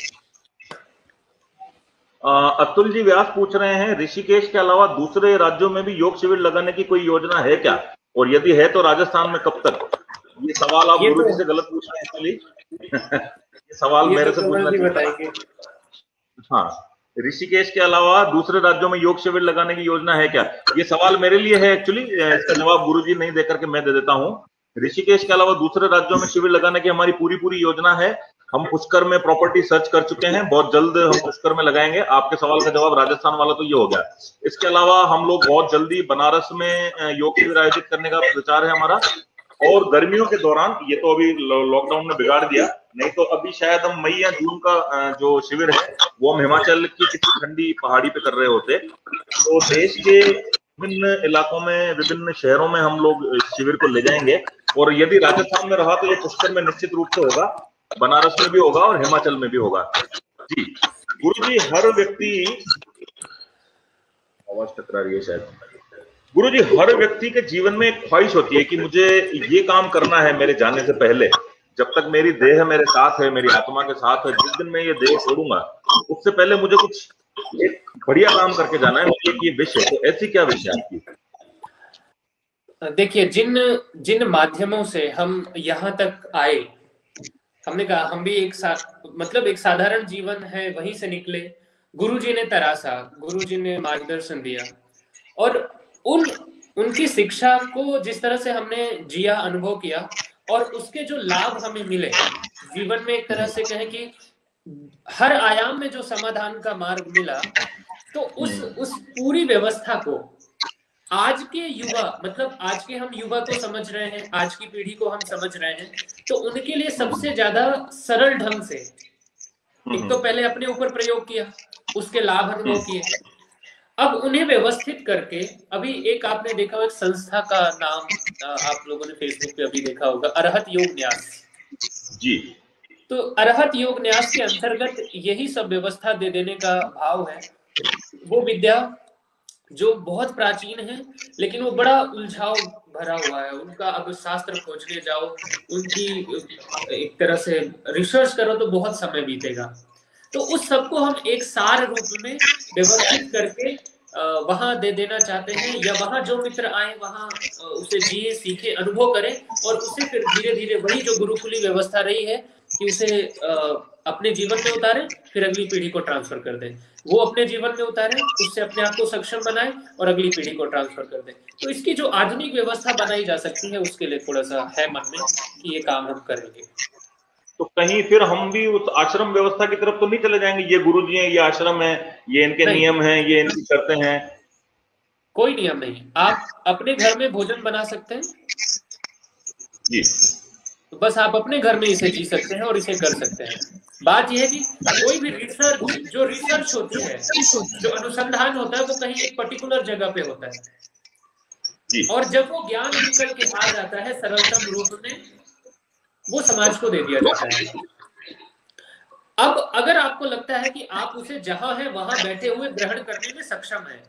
अतुल जी व्यास पूछ रहे हैं, ऋषिकेश के अलावा दूसरे राज्यों में भी योग शिविर लगाने की कोई योजना है क्या, और यदि है तो राजस्थान में कब तक? ये सवाल आप गुरु जी से गलत पूछ रहे हैं एक्चुअली। ये सवाल मेरे से पूछना चाहिए। हाँ, ऋषिकेश के अलावा दूसरे राज्यों में योग शिविर लगाने की योजना है क्या, ये सवाल मेरे लिए है एक्चुअली। इसका जवाब गुरुजी नहीं देकर के मैं दे देता हूँ। ऋषिकेश के अलावा दूसरे राज्यों में शिविर लगाने की हमारी पूरी योजना है। हम पुष्कर में प्रॉपर्टी सर्च कर चुके हैं, बहुत जल्द हम पुष्कर में लगाएंगे। आपके सवाल का जवाब राजस्थान वाला तो ये हो गया। इसके अलावा हम लोग बहुत जल्दी बनारस में योग शिविर आयोजित करने का विचार है हमारा। और गर्मियों के दौरान, ये तो अभी लॉकडाउन ने बिगाड़ दिया, नहीं तो अभी शायद हम मई या जून का जो शिविर है वो हम हिमाचल की किसी ठंडी पहाड़ी पे कर रहे होते। तो देश के विभिन्न इलाकों में, विभिन्न शहरों में हम लोग शिविर को ले जाएंगे। और यदि राजस्थान में रहा तो ये पुष्कर में निश्चित रूप से होगा, बनारस में भी होगा और हिमाचल में भी होगा। जी गुरु जी, हर व्यक्ति, आवाज टकरा रही है शायद। गुरुजी, हर व्यक्ति के जीवन में एक ख्वाहिश होती है कि मुझे ये काम करना है मेरे जाने से पहले, जब तक मेरी देह मेरे साथ है, मेरी आत्मा के साथ है, जिस दिन मैं ये देह छोड़ूंगा उससे पहले मुझे कुछ एक बढ़िया काम करके जाना है, मुझे ये विश है। तो ऐसी क्या विश है आपकी? देखिए, जिन माध्यमों से हम यहाँ तक आए, हमने कहा हम भी एक साधारण जीवन है, वहीं से निकले। गुरुजी ने तरासा, गुरुजी ने मार्गदर्शन दिया, और उनकी शिक्षा को जिस तरह से हमने जिया, अनुभव किया, और उसके जो लाभ हमें मिले जीवन में, एक तरह से कहें कि हर आयाम में जो समाधान का मार्ग मिला, तो उस पूरी व्यवस्था को आज के युवा, मतलब आज के हम युवा को समझ रहे हैं, आज की पीढ़ी को हम समझ रहे हैं, तो उनके लिए सबसे ज्यादा सरल ढंग से एक तो पहले अपने ऊपर प्रयोग किया, उसके लाभ अनुभव किए, अब उन्हें व्यवस्थित करके, अभी एक आपने देखा हो, एक संस्था का नाम आप लोगों ने फेसबुक पे अभी देखा होगा, अरहत योग न्यास जी। तो अरहत योग न्यास के अंतर्गत यही सब व्यवस्था दे देने का भाव है। वो विद्या जो बहुत प्राचीन है, लेकिन वो बड़ा उलझाव भरा हुआ है उनका। अब शास्त्र खोजने जाओ, उनकी एक तरह से रिसर्च करो तो बहुत समय बीतेगा। तो उस सबको हम एक सार रूप में व्यवस्थित करके वहां दे देना चाहते हैं, या वहां जो मित्र आए वहां उसे जिए, सीखे, अनुभव करें, और उसे फिर धीरे धीरे वही जो गुरुकुली व्यवस्था रही है कि उसे अपने जीवन में उतारें, फिर अगली पीढ़ी को ट्रांसफर कर दें। वो अपने जीवन में उतारें, उससे अपने आप को सक्षम बनाएं और अगली पीढ़ी को ट्रांसफर कर दें। तो इसकी जो आधुनिक व्यवस्था बनाई जा सकती है, उसके लिए थोड़ा सा है मन में कि ये काम हम करेंगे। तो कहीं फिर हम भी उस आश्रम व्यवस्था की तरफ तो नहीं चले जाएंगे? ये गुरुजी हैं, ये आश्रम है, ये इनके नियम हैं, ये इनकी शर्तें हैं। कोई नियम नहीं, आप अपने घर में भोजन बना सकते हैं जी। तो बस आप अपने घर में इसे जी सकते हैं और इसे कर सकते हैं। बात यह है कि कोई भी रिसर्च होती है, जो अनुसंधान होता है, वो कहीं एक पर्टिकुलर जगह पे होता है जी। और जब वो ज्ञान निकल के आ जाता है सरलतम रूप में, वो समाज को दे दिया जाता है। अब अगर आपको लगता है कि आप उसे जहां है वहां बैठे हुए ग्रहण करने में सक्षम है,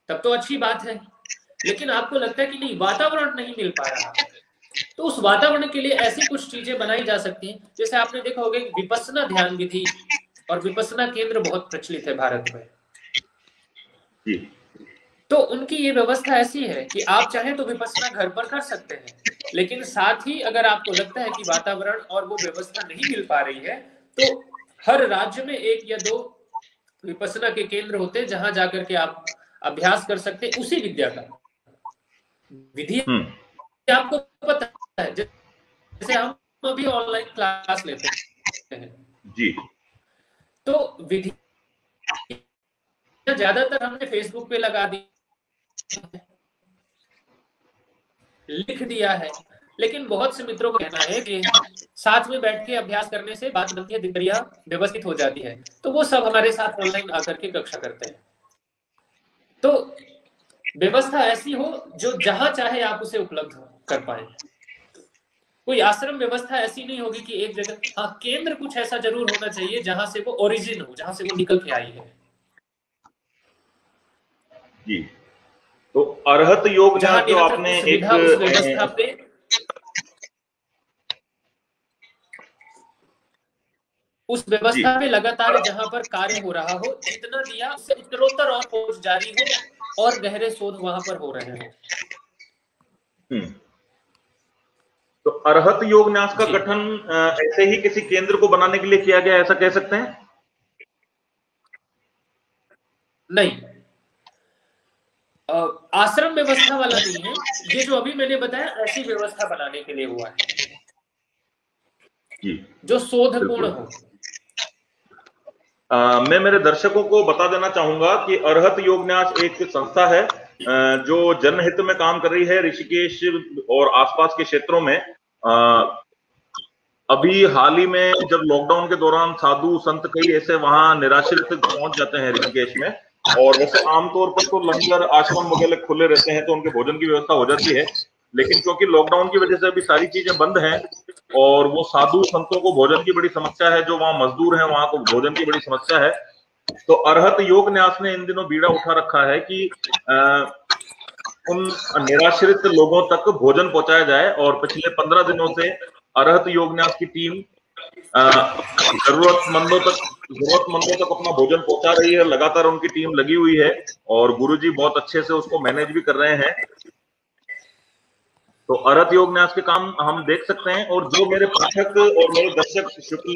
तब तो अच्छी बात है। लेकिन आपको लगता है कि नहीं, वातावरण नहीं मिल पा रहा, तो उस वातावरण के लिए ऐसी कुछ चीजें बनाई जा सकती हैं। जैसे आपने देखा होगा कि विपस्सना ध्यान विधि और विपस्सना केंद्र बहुत प्रचलित है भारत में जी। तो उनकी ये व्यवस्था ऐसी है कि आप चाहें तो विपस्सना घर पर कर सकते हैं, लेकिन साथ ही अगर आपको लगता है कि वातावरण और वो व्यवस्था नहीं मिल पा रही है, तो हर राज्य में 1 या 2 विपस्सना के केंद्र होते हैं जहां जाकर के आप अभ्यास कर सकते हैं उसी विद्या का। विधि आपको पता है, जैसे हम अभी ऑनलाइन क्लास लेते हैं जी। तो विधि ज्यादातर हमने फेसबुक पे लगा दी, लिख दिया है, लेकिन बहुत से मित्रों को कहना है कि साथ में बैठ के अभ्यास करने से बात बनती है, दिनचर्या व्यवस्थित हो जाती है, तो वो सब हमारे साथ ऑनलाइन आकर के कक्षा करते हैं। तो व्यवस्था ऐसी हो जो जहां चाहे आप उसे उपलब्ध कर पाए। कोई आश्रम व्यवस्था ऐसी नहीं होगी कि एक जगह, हाँ केंद्र कुछ ऐसा जरूर होना चाहिए जहां से वो ओरिजिन हो, जहां से वो निकल के आई है। जी। तो अरहत योग न्यास जो आपने एक उस व्यवस्था पे उस व्यवस्था पे लगातार जहां पर कार्य हो रहा हो, जितना दिया उससे उत्तरोत्तर और खोज जारी हो और गहरे शोध वहां पर हो रहे हैं। तो अरहत योग न्यास का गठन ऐसे ही किसी केंद्र को बनाने के लिए किया गया, ऐसा कह सकते हैं? नहीं, आश्रम व्यवस्था वाला नहीं है ये, जो अभी मैंने बताया ऐसी व्यवस्था बनाने के लिए हुआ है जी, जो शोधपूर्ण हो। मैं मेरे दर्शकों को बता देना चाहूंगा कि अरहत योग न्यास एक संस्था है जो जनहित में काम कर रही है ऋषिकेश और आसपास के क्षेत्रों में। अभी हाल ही में जब लॉकडाउन के दौरान साधु संत कई ऐसे वहां निराश्रित पहुंच जाते हैं ऋषिकेश में, और वैसे आमतौर पर तो लंगर आश्रम वगैरह खुले रहते हैं तो उनके भोजन की व्यवस्था हो जाती है, लेकिन क्योंकि लॉकडाउन की वजह से अभी सारी चीजें बंद हैं और वो साधु संतों को भोजन की बड़ी समस्या है, जो वहां मजदूर हैं वहां को भोजन की बड़ी समस्या है। तो अरहत योग न्यास ने इन दिनों बीड़ा उठा रखा है कि उन निराश्रित लोगों तक भोजन पहुंचाया जाए, और पिछले 15 दिनों से अरहत योग न्यास की टीम जरूरतमंदों तक अपना भोजन पहुंचा रही है। लगातार उनकी टीम लगी हुई है और गुरुजी बहुत अच्छे से उसको मैनेज भी कर रहे हैं। तो अरहत योग न्यास के काम हम देख सकते हैं, और जो मेरे पाठक और मेरे दर्शक शुक्ल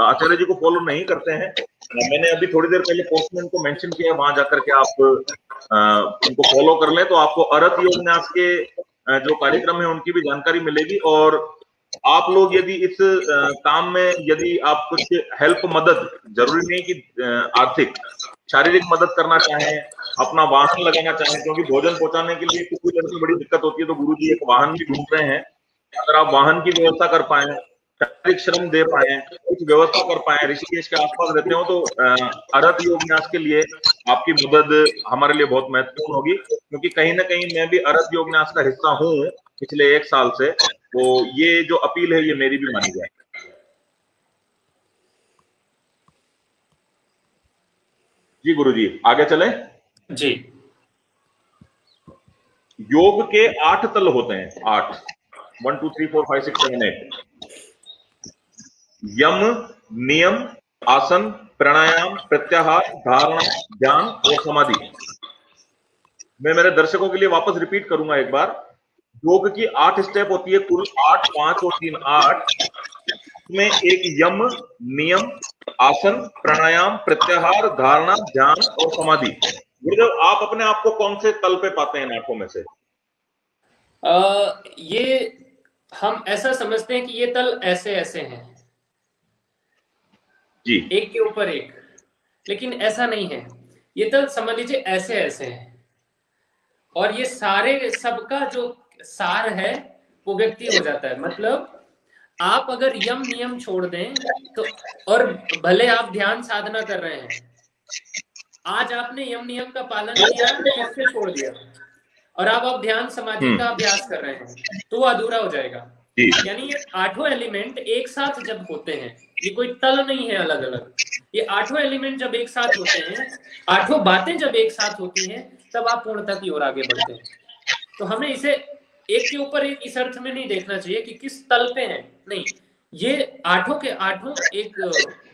आचार्य जी को फॉलो नहीं करते हैं, मैंने अभी थोड़ी देर पहले पोस्ट में उनको मेंशन किया, वहां जाकर के आप उनको फॉलो कर लें तो आपको अरहत योग न्यास के जो कार्यक्रम है उनकी भी जानकारी मिलेगी। और आप लोग यदि इस काम में यदि आप कुछ हेल्प मदद, जरूरी नहीं कि आर्थिक, शारीरिक मदद करना चाहें, अपना वाहन लगाना चाहें, क्योंकि भोजन पहुंचाने के लिए कुछ भी बड़ी दिक्कत होती है, तो गुरुजी एक वाहन भी ढूंढ रहे हैं। अगर आप वाहन की व्यवस्था कर पाए, शारीरिक श्रम दे पाए, कुछ व्यवस्था कर पाए, ऋषिकेश के आसपास रहते हो, तो अरहत योग न्यास के लिए आपकी मदद हमारे लिए बहुत महत्वपूर्ण होगी, क्योंकि कहीं ना कहीं मैं भी अरहत योग न्यास का हिस्सा हूँ पिछले 1 साल से। तो ये जो अपील है ये मेरी भी मानी जाए। जी गुरुजी, आगे चलें। जी। योग के 8 तल होते हैं, 8, 1 2 3 4 5 6 7 8। यम, नियम, आसन, प्राणायाम, प्रत्याहार, धारणा, ध्यान और समाधि। मैं मेरे दर्शकों के लिए वापस रिपीट करूंगा एक बार। योग की 8 स्टेप होती है, कुल 8, 5 और 3 8। में एक यम, नियम, आसन, प्राणायाम, प्रत्याहार, धारणा, ध्यान और समाधि। गुरुदेव, आप अपने आप को कौन से तल पे पाते हैं इन आठों में से? ये हम ऐसा समझते हैं कि ये तल ऐसे ऐसे हैं जी, एक के ऊपर एक, लेकिन ऐसा नहीं है। ये तल समझ लीजिए ऐसे ऐसे हैं, और ये सारे सबका जो सार है वो व्यक्ति हो जाता है। मतलब आप अगर यम नियम छोड़ दें तो, और भले आप ध्यान साधना कर रहे हैं, आज आपने यम नियम का पालन किया फिर से छोड़ दिया, और अब आप ध्यान समाधि का अभ्यास कर रहे हैं, तो वो अधूरा हो जाएगा। यानी ये आठों एलिमेंट एक साथ जब होते हैं, ये कोई तल नहीं है अलग अलग, ये आठों एलिमेंट जब एक साथ होते हैं, आठों बातें जब एक साथ होती हैं, तब आप पूर्णता की ओर आगे बढ़ते हैं। तो हमें इसे एक के ऊपर एक इस अर्थ में नहीं देखना चाहिए कि किस तल पे है, नहीं, ये आठों के आठों एक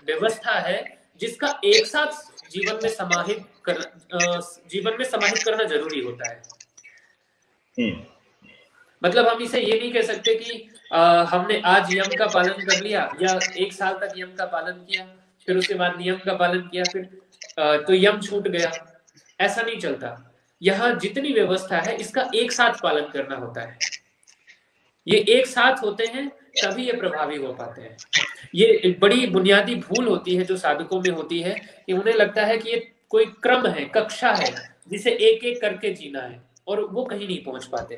व्यवस्था है जिसका एक साथ जीवन में समाहित करना जरूरी होता है। मतलब हम इसे ये नहीं कह सकते कि हमने आज यम का पालन कर लिया या एक साल तक यम का पालन किया, फिर उसके बाद नियम का पालन किया, फिर तो यम छूट गया। ऐसा नहीं चलता। यहाँ जितनी व्यवस्था है इसका एक साथ पालन करना होता है। ये एक साथ होते हैं तभी ये प्रभावी हो पाते हैं। ये एक बड़ी बुनियादी भूल होती है जो साधकों में होती है कि उन्हें लगता है कि ये कोई क्रम है, कक्षा है जिसे एक एक करके जीना है, और वो कहीं नहीं पहुंच पाते।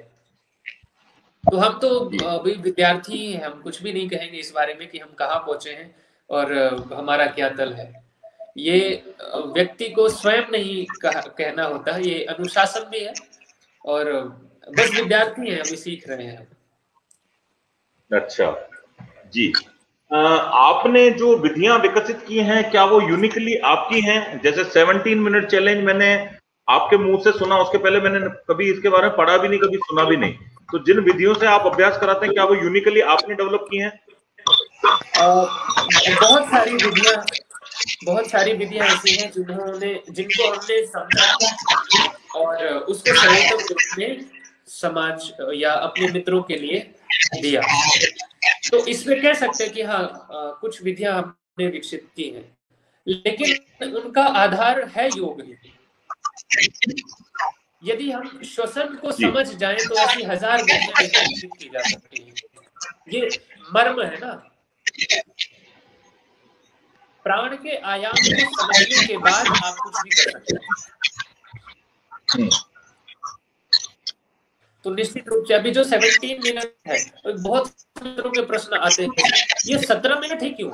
तो हम तो अभी विद्यार्थी हैं, हम कुछ भी नहीं कहेंगे इस बारे में कि हम कहाँ पहुंचे हैं और हमारा क्या तल है। ये व्यक्ति को स्वयं नहीं कहना होता है, ये अनुशासन भी है, और बस विद्यार्थी हैं, अभी सीख रहे हैं। अच्छा जी, आपने जो विधियां विकसित की हैं क्या वो यूनिकली आपकी हैं? जैसे 17 मिनट चैलेंज मैंने आपके मुंह से सुना, उसके पहले मैंने कभी इसके बारे में पढ़ा भी नहीं, कभी सुना भी नहीं। तो जिन विधियों से आप अभ्यास कराते हैं क्या वो यूनिकली आपने डेवलप की हैं? बहुत सारी विधियां ऐसी हैं जिनको हमने समझा और उसको सरलतम रूप में समाज या अपने मित्रों के लिए दिया। तो इसमें कह सकते हैं कि हाँ, कुछ विधियां हमने विकसित की हैं, लेकिन उनका आधार है योग ही। यदि हम श्वसन को समझ जाएं तो ऐसी 1000 विधियां विकसित की जा सकती हैं। ये मर्म है ना। प्राण के आयाम को समझने के बाद आप कुछ भी कर सकते हैं। तो निश्चित रूप से अभी जो 17 मिनट है, बहुत तरह के प्रश्न आते हैं, ये 17 मिनट ही क्यों?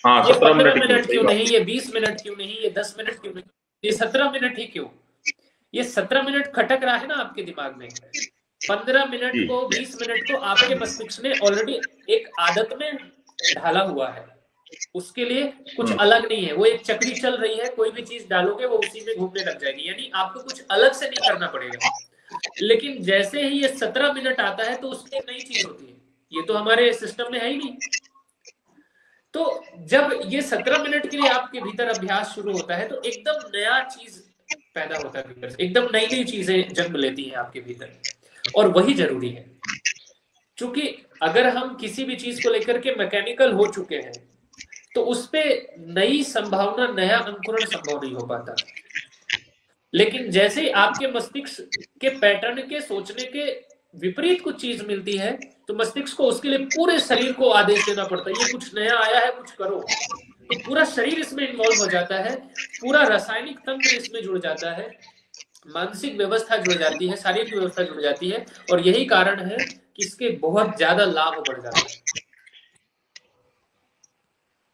हाँ, ये 15 मिनट क्यों नहीं? ये 20 मिनट क्यों नहीं? ये 10 मिनट क्यों नहीं? ये 17 मिनट ही क्यों? ये 17 मिनट खटक रहा है ना आपके दिमाग में। 15 मिनट को 20 मिनट को आपके मस्तिष्क ने ऑलरेडी एक आदत में ढाला हुआ है। उसके लिए कुछ अलग नहीं है, वो एक चक्री चल रही है, कोई भी चीज डालोगे वो उसी में घूमने लग जाएगी। यानी आपको कुछ अलग से नहीं करना पड़ेगा। लेकिन जैसे ही ये 17 मिनट आता है तो उसकी नई चीज होती है, ये तो हमारे सिस्टम में है ही नहीं। तो जब ये 17 मिनट के लिए आपके भीतर अभ्यास शुरू होता है तो एकदम नया चीज पैदा होता है भीतर से, एकदम नई नई चीजें जन्म लेती हैं आपके भीतर, और वही जरूरी है। क्योंकि अगर हम किसी भी चीज को लेकर के मैकेनिकल हो चुके हैं तो उसपे नई संभावना, नया अंकुरण संभव नहीं हो पाता। लेकिन जैसे ही आपके मस्तिष्क के पैटर्न के सोचने के विपरीत कुछ चीज मिलती है तो मस्तिष्क को उसके लिए पूरे शरीर को आदेश देना पड़ता है, ये कुछ नया आया है, कुछ करो। तो पूरा शरीर इसमें इन्वॉल्व हो जाता है, पूरा रासायनिक तंत्र इसमें जुड़ जाता है, मानसिक व्यवस्था जुड़ जाती है, शारीरिक व्यवस्था जुड़ जाती है, और यही कारण है कि इसके बहुत ज्यादा लाभ बढ़ जाते हैं।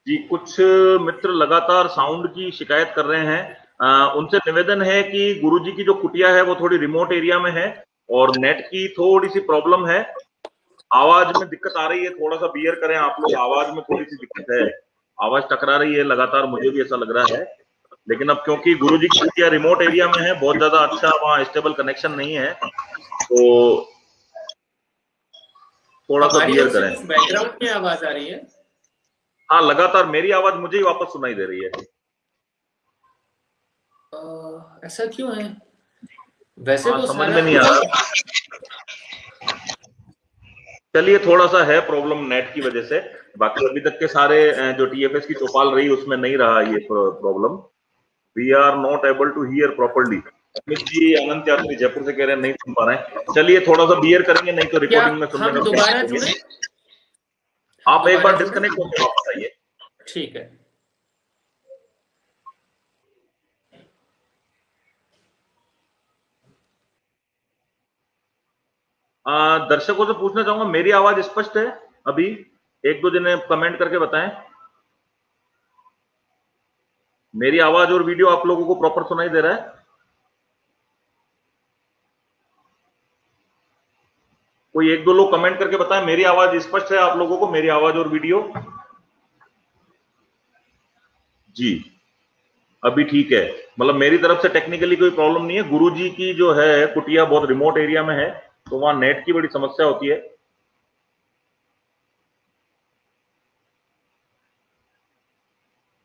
जी, कुछ मित्र लगातार साउंड की शिकायत कर रहे हैं। उनसे निवेदन है कि गुरुजी की जो कुटिया है वो थोड़ी रिमोट एरिया में है और नेट की थोड़ी सी प्रॉब्लम है, आवाज में दिक्कत आ रही है, थोड़ा सा बियर करें आप लोग, आवाज में थोड़ी सी दिक्कत है, आवाज टकरा रही है लगातार, मुझे भी ऐसा लग रहा है। लेकिन अब क्योंकि गुरुजी की कुटिया रिमोट एरिया में है, बहुत ज्यादा अच्छा वहाँ स्टेबल कनेक्शन नहीं है, तो थोड़ा सा बियर करें। बैकग्राउंड में आवाज आ रही है? हाँ, लगातार मेरी आवाज मुझे ही वापस सुनाई दे रही है। ऐसा क्यों है? वैसे तो समझ में नहीं आ रहा। चलिए, थोड़ा सा है प्रॉब्लम नेट की वजह से। बाकी अभी तक के सारे जो टीएफएस की चौपाल रही उसमें नहीं रहा ये problem. We are not able to hear properly. Amit ji Anant Yatri Jaipur से कह रहे हैं नहीं सुन पा रहे हैं। चलिए थोड़ा सा बियर करेंगे, नहीं तो रिकॉर्डिंग में सुनने हम दोबारा जुड़े, आप एक बार डिस्कनेक्ट होकर वापस आइए। ठीक है। दर्शकों से पूछना चाहूंगा, मेरी आवाज स्पष्ट है? अभी एक दो जने कमेंट करके बताएं। मेरी आवाज और वीडियो आप लोगों को प्रॉपर सुनाई दे रहा है? कोई एक दो लोग कमेंट करके बताएं मेरी आवाज स्पष्ट है आप लोगों को, मेरी आवाज और वीडियो? जी अभी ठीक है, मतलब मेरी तरफ से टेक्निकली कोई प्रॉब्लम नहीं है। गुरुजी की जो है कुटिया बहुत रिमोट एरिया में है, तो वहां नेट की बड़ी समस्या होती है।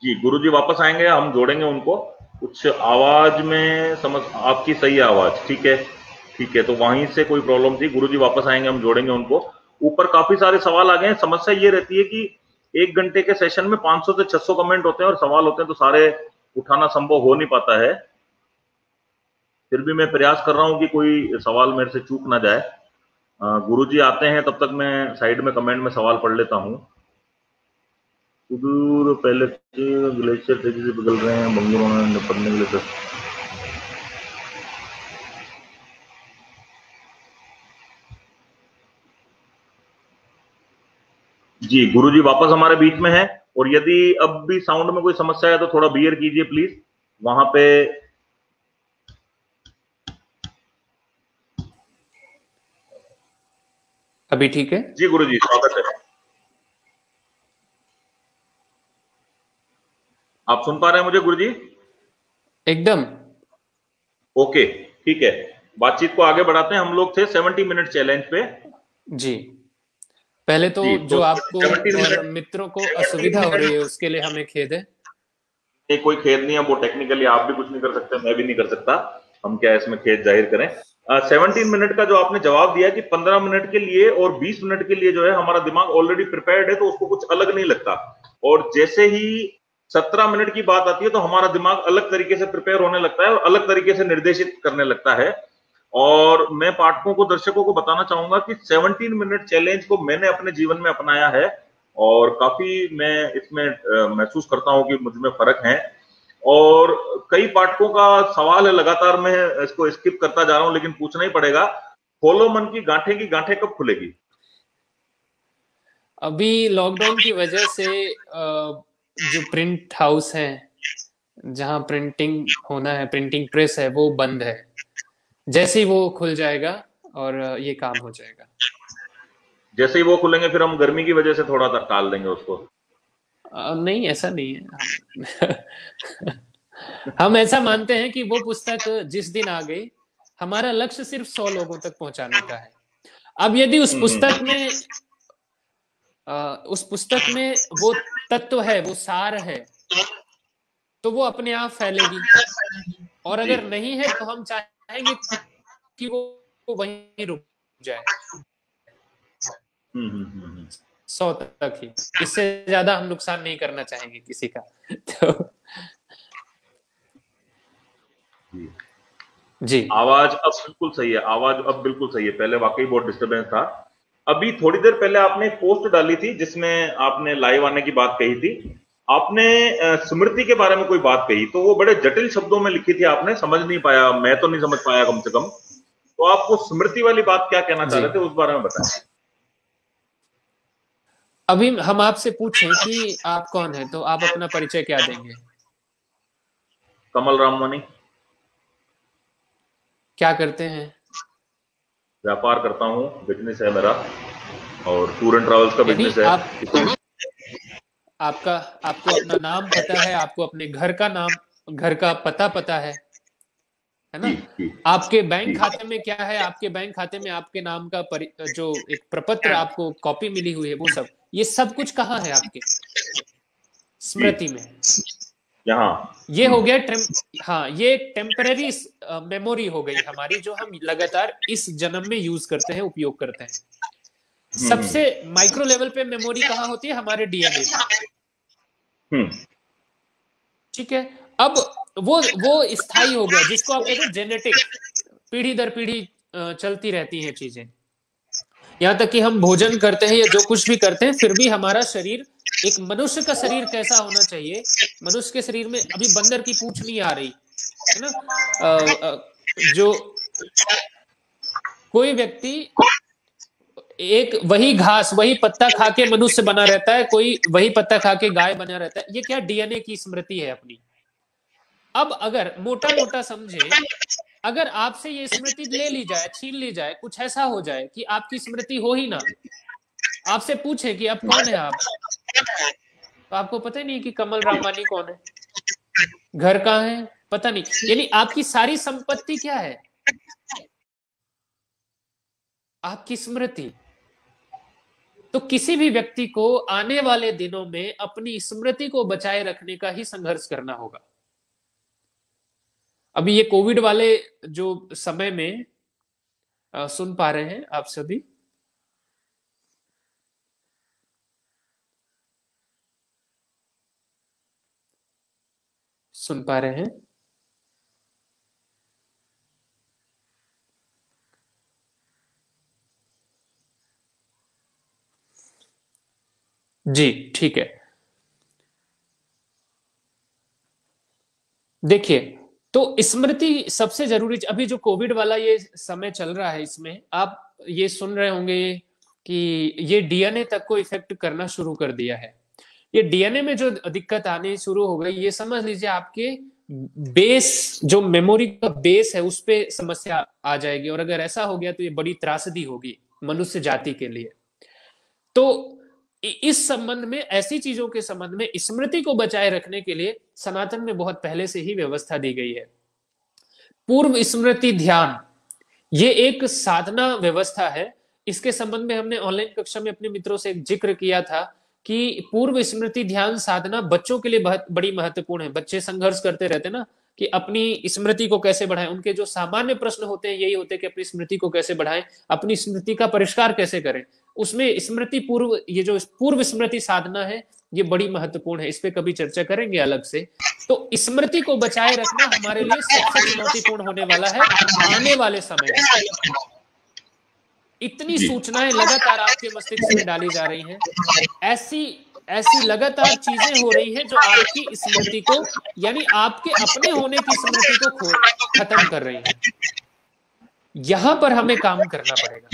जी गुरुजी वापस आएंगे, हम जोड़ेंगे उनको। कुछ आवाज में समझ, आपकी सही है आवाज, ठीक है ठीक है, तो वहीं से कोई प्रॉब्लम थी। गुरुजी वापस आएंगे, हम जोड़ेंगे उनको। ऊपर काफी सारे सवाल आ गए हैं। समस्या ये रहती है कि 1 घंटे के सेशन में 500 से 600 कमेंट होते हैं और सवाल होते हैं, तो सारे उठाना संभव हो नहीं पाता है। फिर भी मैं प्रयास कर रहा हूं कि कोई सवाल मेरे से चूक ना जाए। गुरुजी आते हैं तब तक मैं साइड में कमेंट में सवाल पढ़ लेता हूं। सुदूर पहले ग्लेशियर तेजी से पिघल रहे हैं, बंगुरों में निपटने के लिए। जी गुरुजी वापस हमारे बीच में है, और यदि अब भी साउंड में कोई समस्या है तो थोड़ा बियर कीजिए प्लीज। वहां पे अभी ठीक है? जी गुरुजी स्वागत है। आप सुन पा रहे हैं मुझे गुरुजी? एकदम ओके ठीक है, बातचीत को आगे बढ़ाते हैं। हम लोग थे 70 मिनट चैलेंज पे। जी। पहले तो जो आपको 70 और मिनट मित्रों को असुविधा हो रही है उसके लिए हमें खेद है। कोई खेद नहीं है, वो टेक्निकली आप भी कुछ नहीं कर सकते, मैं भी नहीं कर सकता, हम क्या इसमें खेद जाहिर करें। 17 मिनट का जो आपने जवाब दिया कि 15 मिनट के लिए और 20 मिनट के लिए जो है हमारा दिमाग ऑलरेडी प्रिपेयर्ड है, तो उसको कुछ अलग नहीं लगता। और जैसे ही 17 मिनट की बात आती है तो हमारा दिमाग अलग तरीके से प्रिपेयर होने लगता है और अलग तरीके से निर्देशित करने लगता है। और मैं पाठकों को, दर्शकों को बताना चाहूंगा कि 17 मिनट चैलेंज को मैंने अपने जीवन में अपनाया है और काफी मैं इसमें महसूस करता हूं कि मुझ में फर्क है। और कई पाठकों का सवाल है, लगातार मैं इसको स्किप करता जा रहा हूं लेकिन पूछना ही पड़ेगा, खोलो मन की गांठें कब खुलेगी? अभी लॉकडाउन की वजह से जो प्रिंट हाउस है, जहां प्रिंटिंग होना है, प्रिंटिंग प्रेस है, वो बंद है। जैसे ही वो खुल जाएगा और ये काम हो जाएगा। जैसे ही वो खुलेंगे फिर हम गर्मी की वजह से थोड़ा सा टाल देंगे उसको। नहीं ऐसा नहीं है। हम ऐसा मानते हैं कि वो पुस्तक जिस दिन आ गई, हमारा लक्ष्य सिर्फ 100 लोगों तक पहुंचाने का है। अब यदि उस पुस्तक में वो तत्व है, वो सार है, तो वो अपने आप फैलेगी। और अगर नहीं है तो हम चाहेंगे कि वो वहीं रुक जाए 100 तक ही। इससे ज्यादा हम नुकसान नहीं करना चाहेंगे किसी का। तो जी आवाज अब बिल्कुल सही है, आवाज अब बिल्कुल सही है। पहले वाकई बहुत डिस्टरबेंस था। अभी थोड़ी देर पहले आपने एक पोस्ट डाली थी जिसमें आपने लाइव आने की बात कही थी। आपने स्मृति के बारे में कोई बात कही, तो वो बड़े जटिल शब्दों में लिखी थी, आपने समझ नहीं पाया, मैं तो नहीं समझ पाया कम से कम। तो आप वो स्मृति वाली बात क्या कहना चाह रहे थे, उस बारे में बताएं। अभी हम आपसे पूछें कि आप कौन है, तो आप अपना परिचय क्या देंगे? कमल रामवानी। क्या करते हैं? व्यापार करता हूँ, बिजनेस है मेरा, और टूर एंड ट्रैवल्स का बिजनेस है। आपको अपना नाम पता है, आपको अपने घर का नाम, घर का पता है ना? आपके बैंक खाते में क्या है, आपके बैंक खाते में आपके नाम का जो एक प्रपत्र आपको कॉपी मिली हुई है, वो सब, ये सब कुछ कहाँ है आपके स्मृति में? यहाँ ये हो गया हाँ, ये टेम्पररी मेमोरी हो गई हमारी, जो हम लगातार इस जन्म में यूज करते हैं, उपयोग करते हैं। सबसे माइक्रो लेवल पे मेमोरी कहाँ होती है? हमारे डीएनए में। ठीक है, अब वो स्थायी हो गया, जिसको आप कहते हैं जेनेटिक, पीढ़ी दर पीढ़ी चलती रहती हैं चीजें। यहाँ तक कि हम भोजन करते हैं या जो कुछ भी करते हैं, फिर भी हमारा शरीर, एक मनुष्य का शरीर कैसा होना चाहिए, मनुष्य के शरीर में अभी बंदर की पूंछ नहीं आ रही है ना, जो कोई व्यक्ति एक वही घास वही पत्ता खा के मनुष्य बना रहता है, कोई वही पत्ता खा के गाय बना रहता है। ये क्या डीएनए की स्मृति है अपनी। अब अगर मोटा मोटा समझे, अगर आपसे ये स्मृति ले ली जाए, छीन ली जाए, कुछ ऐसा हो जाए कि आपकी स्मृति हो ही ना, आपसे पूछे कि आप कौन है आप, तो आपको पता ही नहीं कि कमल रामानी कौन है, घर कहाँ है, पता नहीं। यानी आपकी सारी संपत्ति क्या है? आपकी स्मृति। तो किसी भी व्यक्ति को आने वाले दिनों में अपनी स्मृति को बचाए रखने का ही संघर्ष करना होगा। अभी ये कोविड वाले जो समय में सुन पा रहे हैं आप सभी, सुन पा रहे हैं? जी ठीक है। देखिए, तो स्मृति सबसे जरूरी। अभी जो कोविड वाला ये समय चल रहा है, इसमें आप ये सुन रहे होंगे कि ये डीएनए तक को इफेक्ट करना शुरू कर दिया है। ये डीएनए में जो दिक्कत आने शुरू हो गई, ये समझ लीजिए आपके बेस, जो मेमोरी का बेस है, उस पे समस्या आ जाएगी। और अगर ऐसा हो गया तो ये बड़ी त्रासदी होगी मनुष्य जाति के लिए। तो इस संबंध में, ऐसी चीजों के संबंध में स्मृति को बचाए रखने के लिए सनातन में बहुत पहले से ही व्यवस्था दी गई है। पूर्व स्मृति ध्यान, ये एक साधना व्यवस्था है। इसके संबंध में हमने ऑनलाइन कक्षा में अपने मित्रों से एक जिक्र किया था कि पूर्व स्मृति ध्यान साधना बच्चों के लिए बहुत बड़ी महत्वपूर्ण है। बच्चे संघर्ष करते रहते हैं ना कि अपनी स्मृति को कैसे बढ़ाएं। उनके जो सामान्य प्रश्न होते हैं यही होते हैं कि अपनी स्मृति को कैसे बढ़ाएं, अपनी स्मृति का परिष्कार कैसे करें। उसमें स्मृति पूर्व, ये जो पूर्व स्मृति साधना है, ये बड़ी महत्वपूर्ण है। इस पे कभी चर्चा करेंगे अलग से। तो स्मृति को बचाए रखना हमारे लिए सबसे चुनौतीपूर्ण होने वाला है आने वाले समय में। इतनी सूचनाएं लगातार आपके मस्तिष्क में डाली जा रही हैं, ऐसी लगातार चीजें हो रही हैं जो आपकी स्मृति को, यानी आपके अपने होने की स्मृति को खत्म कर रही हैं। यहां पर हमें काम करना पड़ेगा।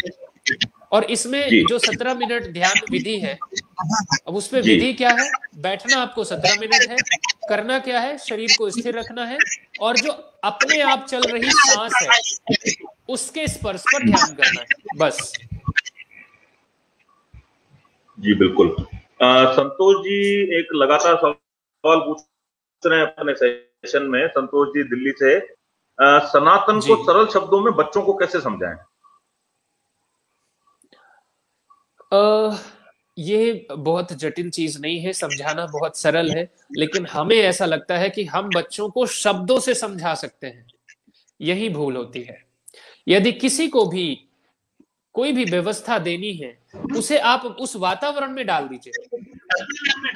और इसमें जो 17 मिनट ध्यान विधि है, अब उसमें विधि क्या है? बैठना आपको 17 मिनट है, करना क्या है? शरीर को स्थिर रखना है, और जो अपने आप चल रही सांस है उसके स्पर्श पर ध्यान करना है, बस। जी बिल्कुल। संतोष जी एक लगातार सवाल पूछ रहे हैं अपने सेशन में। संतोष जी दिल्ली से, सनातन को सरल शब्दों में बच्चों को कैसे समझाएं? ये बहुत जटिल चीज नहीं है, समझाना बहुत सरल है। लेकिन हमें ऐसा लगता है कि हम बच्चों को शब्दों से समझा सकते हैं, यही भूल होती है। यदि किसी को भी कोई भी व्यवस्था देनी है, उसे आप उस वातावरण में डाल दीजिए,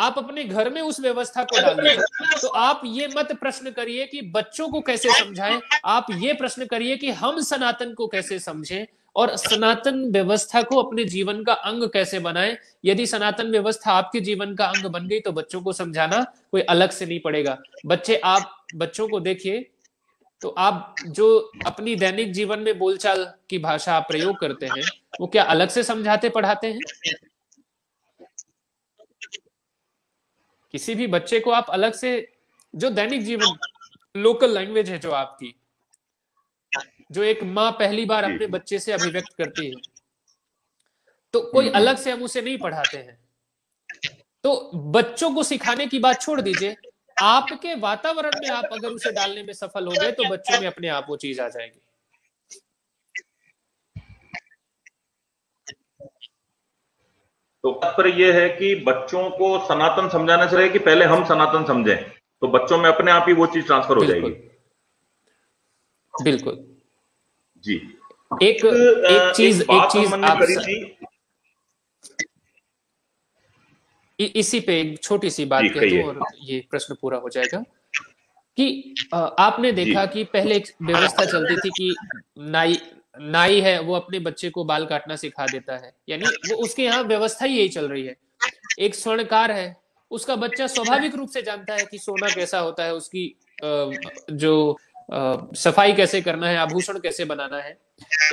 आप अपने घर में उस व्यवस्था को डाल दीजिए। तो आप ये मत प्रश्न करिए कि बच्चों को कैसे समझाएं, आप ये प्रश्न करिए कि हम सनातन को कैसे समझें और सनातन व्यवस्था को अपने जीवन का अंग कैसे बनाएं। यदि सनातन व्यवस्था आपके जीवन का अंग बन गई तो बच्चों को समझाना कोई अलग से नहीं पड़ेगा। आप बच्चों को देखिए, तो आप जो अपनी दैनिक जीवन में बोलचाल की भाषा आप प्रयोग करते हैं, वो क्या अलग से समझाते पढ़ाते हैं? किसी भी बच्चे को आप अलग से, जो दैनिक जीवन लोकल लैंग्वेज है जो आपकी, जो एक माँ पहली बार अपने बच्चे से अभिव्यक्त करती है, तो कोई अलग से हम उसे नहीं पढ़ाते हैं। तो बच्चों को सिखाने की बात छोड़ दीजिए, आपके वातावरण में आप अगर उसे डालने में सफल हो गए तो बच्चों में अपने आप वो चीज आ जाएगी। तो तात्पर्य ये है कि बच्चों को सनातन समझाने से रहे कि पहले हम सनातन समझें, तो बच्चों में अपने आप ही वो चीज ट्रांसफर हो जाएगी। बिल्कुल जी। एक चीज हमने करी थी। इसी पे एक छोटी सी बात कह दूं और ये प्रश्न पूरा हो जाएगा कि आपने देखा कि पहले एक व्यवस्था चलती थी कि नाई है वो अपने बच्चे को बाल काटना सिखा देता है, यानी वो उसके यहाँ व्यवस्था ही यही चल रही है। एक स्वर्णकार है, उसका बच्चा स्वाभाविक रूप से जानता है कि सोना कैसा होता है, उसकी जो सफाई कैसे करना है, आभूषण कैसे बनाना है।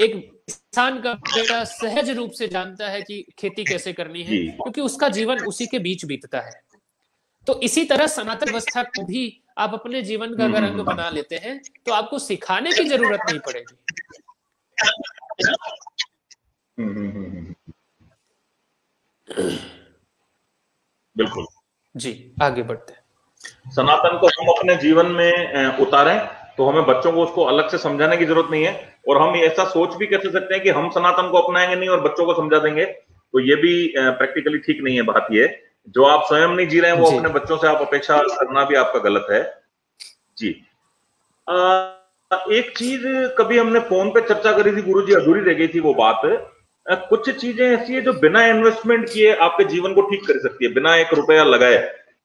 एक किसान का बेटा सहज रूप से जानता है कि खेती कैसे करनी है, क्योंकि उसका जीवन उसी के बीच बीतता है। तो इसी तरह सनातन व्यवस्था को भी आप अपने जीवन का अगर अंग बना लेते हैं तो आपको सिखाने की जरूरत नहीं पड़ेगी। बिल्कुल जी, आगे बढ़ते हैं। सनातन को हम अपने जीवन में उतारें तो हमें बच्चों को उसको अलग से समझाने की जरूरत नहीं है, और हम ऐसा सोच भी कैसे सकते हैं कि हम सनातन को अपनाएंगे नहीं और बच्चों को समझा देंगे, तो ये भी प्रैक्टिकली ठीक नहीं है। बात ये जो आप स्वयं नहीं जी रहे हैं वो अपने बच्चों से आप अपेक्षा करना भी आपका गलत है। जी एक चीज कभी हमने फोन पे चर्चा करी थी गुरुजी, अधूरी रह गई थी वो बात। कुछ चीजें ऐसी है जो बिना इन्वेस्टमेंट किए आपके जीवन को ठीक कर सकती है, बिना 1 रुपया लगाए।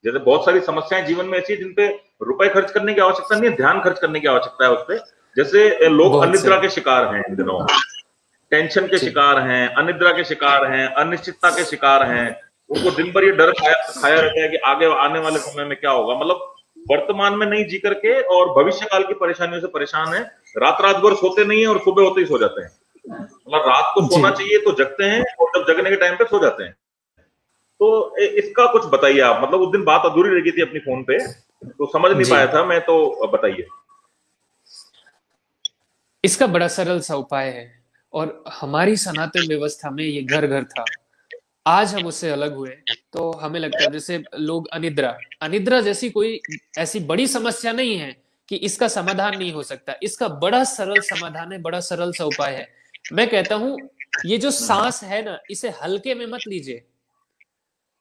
जैसे बहुत सारी समस्याएं जीवन में ऐसी है जिनपे रुपए खर्च करने की आवश्यकता नहीं है, ध्यान खर्च करने की आवश्यकता है उस पर। जैसे लोग अनिद्रा के शिकार हैं इन दिनों, टेंशन के शिकार हैं, अनिद्रा के शिकार हैं, अनिश्चितता के शिकार हैं। उनको दिन भर ये डर खाया रहता है कि आगे आने वाले समय में क्या होगा। मतलब वर्तमान में नहीं जी करके और भविष्य काल की परेशानियों से परेशान है, रात रात भर सोते नहीं है और सुबह होते ही सो जाते हैं। मतलब रात को सोना चाहिए तो जगते हैं और जब जगने के टाइम पे सो जाते हैं। तो इसका कुछ बताइए आप, मतलब उस दिन बात अधूरी रह गई थी अपनी फोन पे तो समझ नहीं पाया था मैं, तो बताइए। इसका बड़ा सरल सा उपाय है और हमारी सनातन व्यवस्था में ये घर घर था। आज हम उससे अलग हुए तो हमें लगता है जैसे लोग अनिद्रा जैसी कोई ऐसी बड़ी समस्या नहीं है कि इसका समाधान नहीं हो सकता। इसका बड़ा सरल समाधान है, बड़ा सरल सा उपाय है। मैं कहता हूं ये जो सांस है ना, इसे हल्के में मत लीजिए।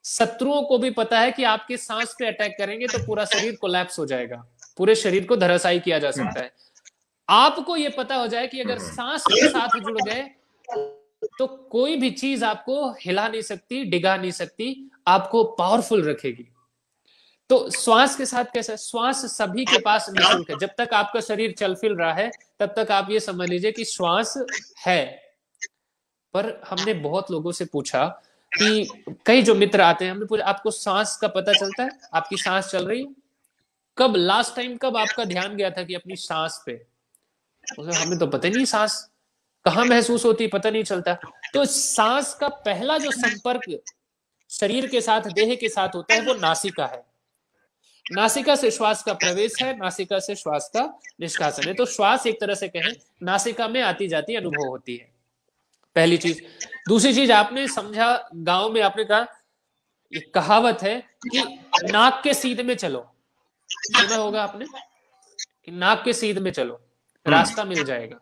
शत्रुओं को भी पता है कि आपके सांस पे अटैक करेंगे तो पूरा शरीर कोलैप्स हो जाएगा, पूरे शरीर को धराशायी किया जा सकता है। आपको ये पता हो जाए कि अगर सांस के साथ जुड़ गए तो कोई भी चीज आपको हिला नहीं सकती, डिगा नहीं सकती, आपको पावरफुल रखेगी। तो श्वास के साथ कैसा? श्वास सभी के पास निःशुल्क है। जब तक आपका शरीर चल फिर रहा है तब तक आप ये समझ लीजिए कि श्वास है। पर हमने बहुत लोगों से पूछा कि कई जो मित्र आते हैं, हमने पूछा आपको सांस का पता चलता है? आपकी सांस चल रही है? कब लास्ट टाइम कब आपका ध्यान गया था कि अपनी सांस पे? हमें तो पता नहीं सांस कहां महसूस होती, पता नहीं चलता। तो सांस का पहला जो संपर्क शरीर के साथ, देह के साथ होता है वो नासिका है। नासिका से श्वास का प्रवेश है, नासिका से श्वास का निष्कासन है। तो श्वास एक तरह से कहें नासिका में आती जाती अनुभव होती है, पहली चीज। दूसरी चीज आपने समझा, गांव में आपने कहा, ये कहावत है कि नाक के सीध में चलो, सुना होगा आपने कि नाक के सीध में चलो रास्ता मिल जाएगा।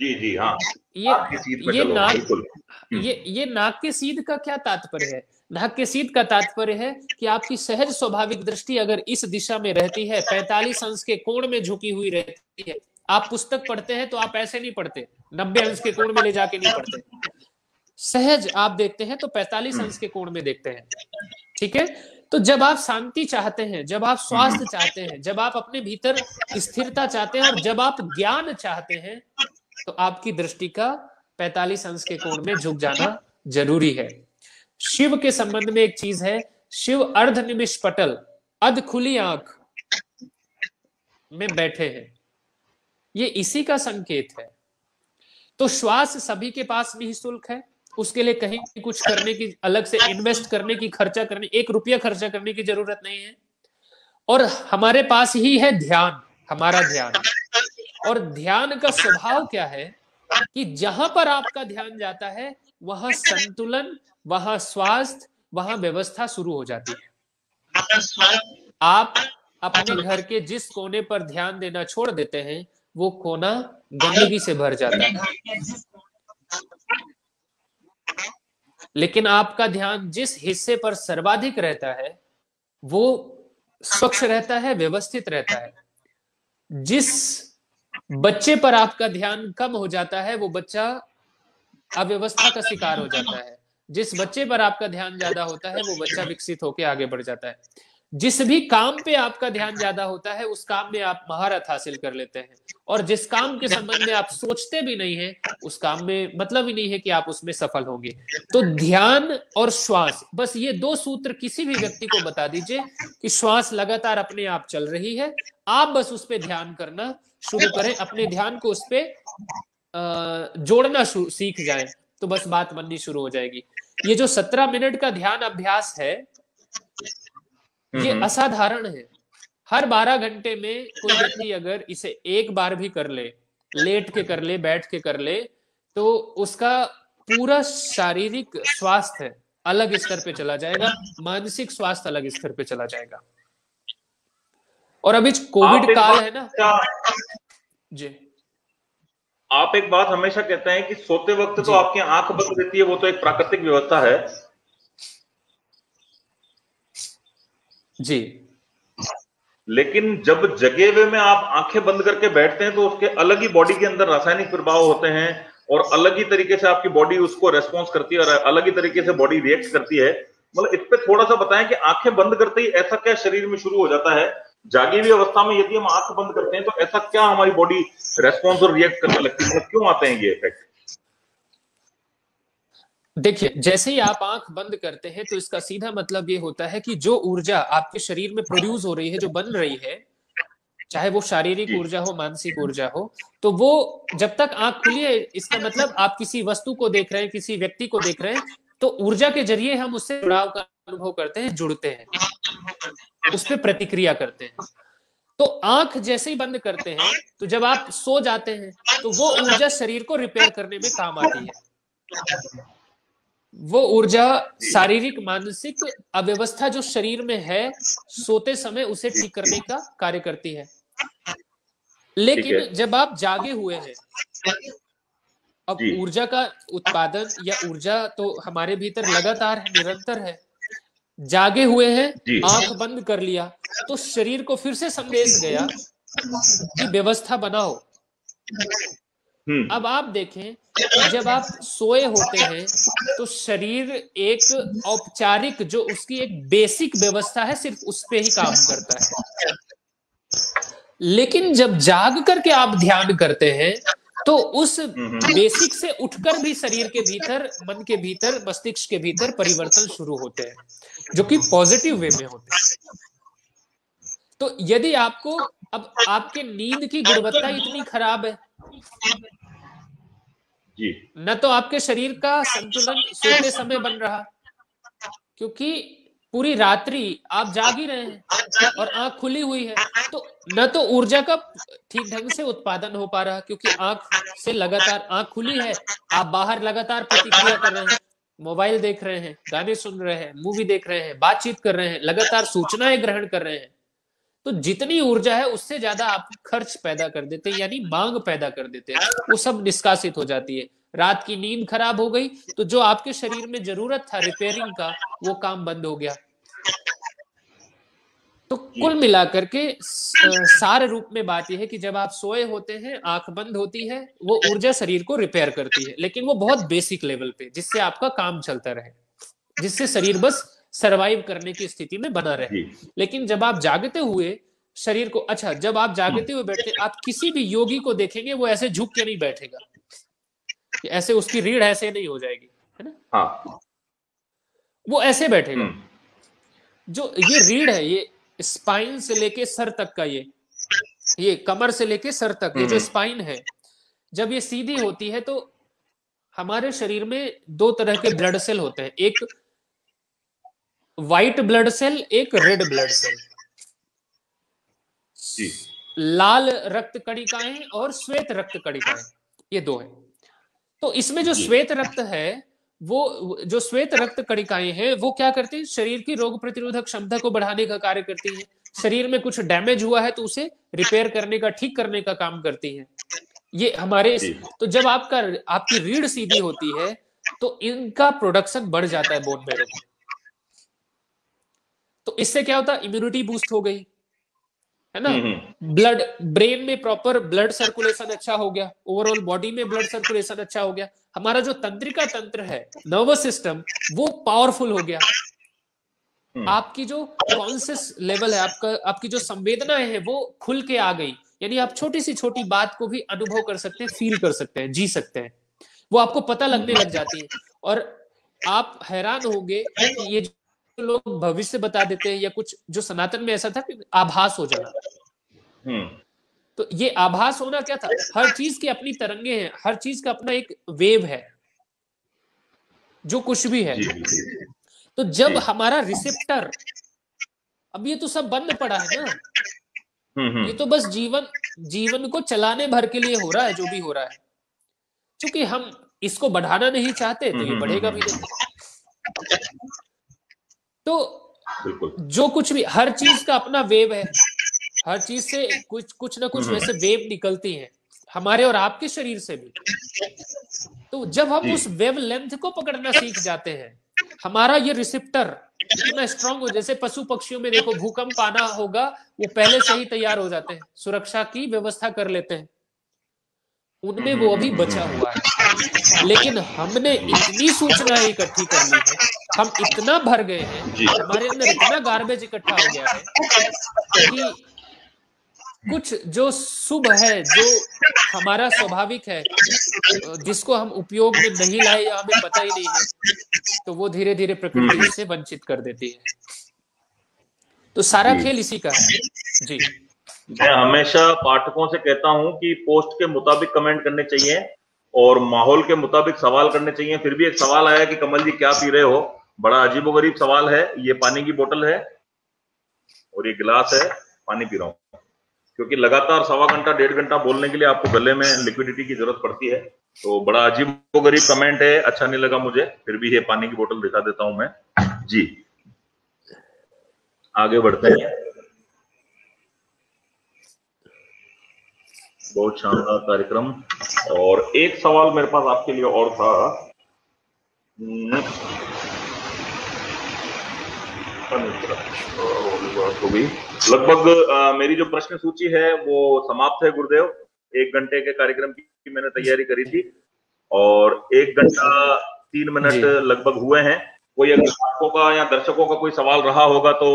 जी जी हाँ, ये नाक के सीध का क्या तात्पर्य है? नाक के सीध का तात्पर्य है कि आपकी सहज स्वाभाविक दृष्टि अगर इस दिशा में रहती है, 45 अंश के कोण में झुकी हुई रहती है। आप पुस्तक पढ़ते हैं तो आप ऐसे नहीं पढ़ते, 90 अंश के कोण में ले जाके नहीं पढ़ते। सहज आप देखते हैं तो 45 अंश के कोण में देखते हैं, ठीक है? तो जब आप शांति चाहते हैं, जब आप स्वास्थ्य चाहते हैं, जब आप अपने भीतर स्थिरता चाहते हैं और जब आप ज्ञान चाहते हैं, तो आपकी दृष्टि का 45 अंश के कोण में झुक जाना जरूरी है। शिव के संबंध में एक चीज है, शिव अर्ध निमिष पटल, अध खुली आंख में बैठे हैं, ये इसी का संकेत है। तो श्वास सभी के पास निःशुल्क है, उसके लिए कहीं कुछ करने की, अलग से इन्वेस्ट करने की, खर्चा करने, 1 रुपया खर्चा करने की जरूरत नहीं है। और हमारे पास ही है ध्यान, हमारा ध्यान। और ध्यान का स्वभाव क्या है कि जहां पर आपका ध्यान जाता है वहां संतुलन, वहां स्वास्थ्य, वहां व्यवस्था शुरू हो जाती है। आप अपने घर के जिस कोने पर ध्यान देना छोड़ देते हैं वो कोना गंदगी से भर जाता है, लेकिन आपका ध्यान जिस हिस्से पर सर्वाधिक रहता है वो स्वच्छ रहता है, व्यवस्थित रहता है। जिस बच्चे पर आपका ध्यान कम हो जाता है वो बच्चा अव्यवस्था का शिकार हो जाता है। जिस बच्चे पर आपका ध्यान ज्यादा होता है वो बच्चा विकसित होकर आगे बढ़ जाता है। जिस भी काम पे आपका ध्यान ज्यादा होता है उस काम में आप महारत हासिल कर लेते हैं, और जिस काम के संबंध में आप सोचते भी नहीं है उस काम में मतलब ही नहीं है कि आप उसमें सफल होंगे। तो ध्यान और श्वास, बस ये दो सूत्र किसी भी व्यक्ति को बता दीजिए कि श्वास लगातार अपने आप चल रही है, आप बस उस पर ध्यान करना शुरू करें, अपने ध्यान को उस पर जोड़ना सीख जाएं, तो बस बात बननी शुरू हो जाएगी। ये जो 17 मिनट का ध्यान अभ्यास है ये असाधारण है। हर 12 घंटे में कोई व्यक्ति अगर इसे एक बार भी कर ले, लेट के कर ले, बैठ के कर ले, तो उसका पूरा शारीरिक स्वास्थ्य अलग स्तर पे चला जाएगा, मानसिक स्वास्थ्य अलग स्तर पे चला जाएगा। और अभी कोविड काल है ना जी, आप एक बात हमेशा कहते हैं कि सोते वक्त तो आपकी आंख बंद रहती है, वो तो एक प्राकृतिक व्यवस्था है जी, लेकिन जब जगे हुए में आप आंखें बंद करके बैठते हैं तो उसके अलग ही बॉडी के अंदर रासायनिक प्रभाव होते हैं और अलग ही तरीके से आपकी बॉडी उसको रेस्पॉन्स करती है और अलग ही तरीके से बॉडी रिएक्ट करती है। मतलब इस पे थोड़ा सा बताएं कि आंखें बंद करते ही ऐसा क्या शरीर में शुरू हो जाता है, जागी हुई अवस्था में यदि हम आंख बंद करते हैं तो ऐसा क्या हमारी बॉडी रेस्पॉन्स और रिएक्ट करने लगती है, मतलब क्यों आते हैं ये इफेक्ट? देखिए, जैसे ही आप आंख बंद करते हैं तो इसका सीधा मतलब ये होता है कि जो ऊर्जा आपके शरीर में प्रोड्यूस हो रही है, जो बन रही है, चाहे वो शारीरिक ऊर्जा हो, मानसिक ऊर्जा हो, तो वो जब तक आंख खुली है, इसका मतलब आप किसी वस्तु को देख रहे हैं, किसी व्यक्ति को देख रहे हैं, तो ऊर्जा के जरिए हम उससे जुड़ाव का अनुभव करते हैं, जुड़ते हैं, उस पर प्रतिक्रिया करते हैं। तो आंख जैसे ही बंद करते हैं तो जब आप सो जाते हैं तो वो ऊर्जा शरीर को रिपेयर करने में काम आती है। वो ऊर्जा शारीरिक मानसिक अव्यवस्था जो शरीर में है सोते समय उसे ठीक करने का कार्य करती है। लेकिन जब आप जागे हुए हैं, अब ऊर्जा का उत्पादन या ऊर्जा तो हमारे भीतर लगातार है, निरंतर है। जागे हुए हैं, आंख बंद कर लिया तो शरीर को फिर से संदेश गया कि व्यवस्था बनाओ। अब आप देखें, जब आप सोए होते हैं तो शरीर एक औपचारिक जो उसकी एक बेसिक व्यवस्था है सिर्फ उस पे ही काम करता है। लेकिन जब जाग करके आप ध्यान करते हैं तो उस बेसिक से उठकर भी शरीर के भीतर, मन के भीतर, मस्तिष्क के भीतर परिवर्तन शुरू होते हैं जो कि पॉजिटिव वे में होते हैं। तो यदि आपको अब आपके नींद की गुणवत्ता इतनी खराब है जी, न तो आपके शरीर का संतुलन सोते समय बन रहा, क्योंकि पूरी रात्रि आप जाग ही रहे हैं और आंख खुली हुई है, तो न तो ऊर्जा का ठीक ढंग से उत्पादन हो पा रहा, क्योंकि आंख से लगातार, आंख खुली है, आप बाहर लगातार प्रतिक्रिया कर रहे हैं, मोबाइल देख रहे हैं, गाने सुन रहे हैं, मूवी देख रहे हैं, बातचीत कर रहे हैं, लगातार सूचनाएं ग्रहण कर रहे हैं, तो जितनी ऊर्जा है उससे ज्यादा आप खर्च पैदा कर देते हैं, यानी मांग पैदा कर देते हैं, वो सब निष्कासित हो जाती है। रात की नींद खराब हो गई तो जो आपके शरीर में जरूरत था रिपेयरिंग का वो काम बंद हो गया। तो कुल मिलाकर के सारे रूप में बात यह है कि जब आप सोए होते हैं, आंख बंद होती है, वो ऊर्जा शरीर को रिपेयर करती है, लेकिन वो बहुत बेसिक लेवल पे, जिससे आपका काम चलता रहे, जिससे शरीर बस सरवाइव करने की स्थिति में बना रहे। लेकिन जब आप जागते हुए शरीर को, अच्छा, जब आप जागते हुए बैठते, आप किसी भी योगी को देखेंगे वो ऐसे झुक के नहीं बैठेगा, ऐसे उसकी रीढ़ ऐसे नहीं हो जाएगी, है ना? हाँ, वो ऐसे बैठेगा। जो ये रीढ़ है, ये स्पाइन से लेके सर तक का, ये कमर से लेके सर तक, ये जो स्पाइन है, जब ये सीधी होती है तो हमारे शरीर में दो तरह के ब्लड सेल होते हैं, एक व्हाइट ब्लड सेल, एक रेड ब्लड सेल। लाल रक्त कणिकाएं और श्वेत रक्त कणिकाएं, ये दो है। तो इसमें जो श्वेत रक्त है, वो जो श्वेत रक्त कणिकाएं हैं वो क्या करती हैं, शरीर की रोग प्रतिरोधक क्षमता को बढ़ाने का कार्य करती हैं। शरीर में कुछ डैमेज हुआ है तो उसे रिपेयर करने का, ठीक करने का काम करती हैं। ये हमारे, तो जब आपकी रीढ़ सीधी होती है तो इनका प्रोडक्शन बढ़ जाता है बोन मैरो में। तो इससे क्या होता है, इम्यूनिटी बूस्ट हो गई, है ना। ब्लड, ब्रेन में प्रॉपर ब्लड सर्कुलेशन अच्छा हो गया, ओवरऑल बॉडी में ब्लड सर्कुलेशन अच्छा हो गया, हमारा जो तंत्रिका तंत्र है, नर्वस सिस्टम, वो पावरफुल हो गया, आपकी जो कॉन्शियस लेवल है, आपकी जो संवेदनाएं हैं वो खुल के आ गई, यानी आप छोटी सी छोटी बात को भी अनुभव कर सकते हैं, फील कर सकते हैं, जी सकते हैं, वो आपको पता लगने लग जाती है। और आप हैरान होंगे कि ये जो लोग भविष्य बता देते हैं या कुछ, जो सनातन में ऐसा था कि आभास हो जाना, तो ये आभास होना क्या था, हर चीज की अपनी तरंगे हैं, हर चीज का अपना एक वेव है, जो कुछ भी है। तो जब हमारा रिसेप्टर, अब ये तो सब बंद पड़ा है ना, ये तो बस जीवन को चलाने भर के लिए हो रहा है, जो भी हो रहा है, क्योंकि हम इसको बढ़ाना नहीं चाहते तो ये बढ़ेगा भी नहीं। तो जो कुछ भी, हर चीज का अपना वेव है, हर चीज से कुछ ना कुछ वैसे वेव निकलती हैं, हमारे और आपके शरीर से भी। तो जब हम उस वेव लेंथ को पकड़ना सीख जाते हैं, हमारा ये रिसेप्टर इतना स्ट्रांग हो, जैसे पशु पक्षियों में देखो, भूकंप आना होगा वो पहले से ही तैयार हो जाते हैं, सुरक्षा की व्यवस्था कर लेते हैं, उनमें वो अभी बचा हुआ है। लेकिन हमने इतनी सूचनाएं इकट्ठी कर ली है, हम इतना भर गए हैं, हमारे अंदर इतना गार्बेज इकट्ठा हो गया है कि कुछ जो शुभ है, जो हमारा स्वाभाविक है, जिसको हम उपयोग में नहीं लाए या हमें पता ही नहीं है, तो वो धीरे धीरे प्रकृति इससे वंचित कर देती है। तो सारा खेल इसी का है जी। मैं हमेशा पाठकों से कहता हूं कि पोस्ट के मुताबिक कमेंट करने चाहिए और माहौल के मुताबिक सवाल करने चाहिए। फिर भी एक सवाल आया कि कमल जी क्या पी रहे हो, बड़ा अजीबोगरीब सवाल है। ये पानी की बोतल है और ये गिलास है, पानी पी रहा हूं, क्योंकि लगातार 1.25 घंटा 1.5 घंटा बोलने के लिए आपको गले में लिक्विडिटी की जरूरत पड़ती है। तो बड़ा अजीबोगरीब कमेंट है, अच्छा नहीं लगा मुझे, फिर भी ये पानी की बोतल दिखा देता हूं मैं जी। आगे बढ़ते हैं। बहुत शानदार कार्यक्रम। और एक सवाल मेरे पास आपके लिए और था, हो गई लगभग। मेरी जो प्रश्न सूची है वो समाप्त है गुरुदेव। 1 घंटे के कार्यक्रम की मैंने तैयारी करी थी और 1 घंटा 3 मिनट लगभग हुए हैं। कोई अगर पाठकों का या दर्शकों का कोई सवाल रहा होगा तो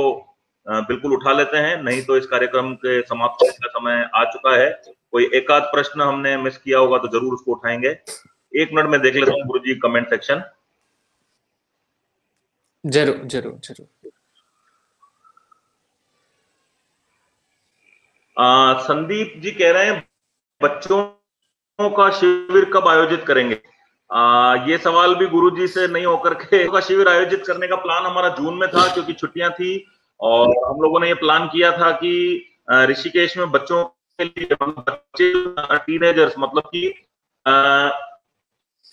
बिल्कुल उठा लेते हैं, नहीं तो इस कार्यक्रम के समाप्त होने का समय आ चुका है। कोई एक आध प्रश्न हमने मिस किया होगा तो जरूर उसको उठाएंगे। 1 मिनट में देख लेता हूँ गुरुजी कमेंट सेक्शन। जरूर जरूर जरूर। संदीप जी कह रहे हैं बच्चों का शिविर कब आयोजित करेंगे? ये सवाल भी गुरुजी से नहीं होकर के, का शिविर आयोजित करने का प्लान हमारा जून में था, क्योंकि छुट्टियां थी और हम लोगों ने ये प्लान किया था कि ऋषिकेश में बच्चों के लिए, बच्चे टीनेजर्स मतलब कि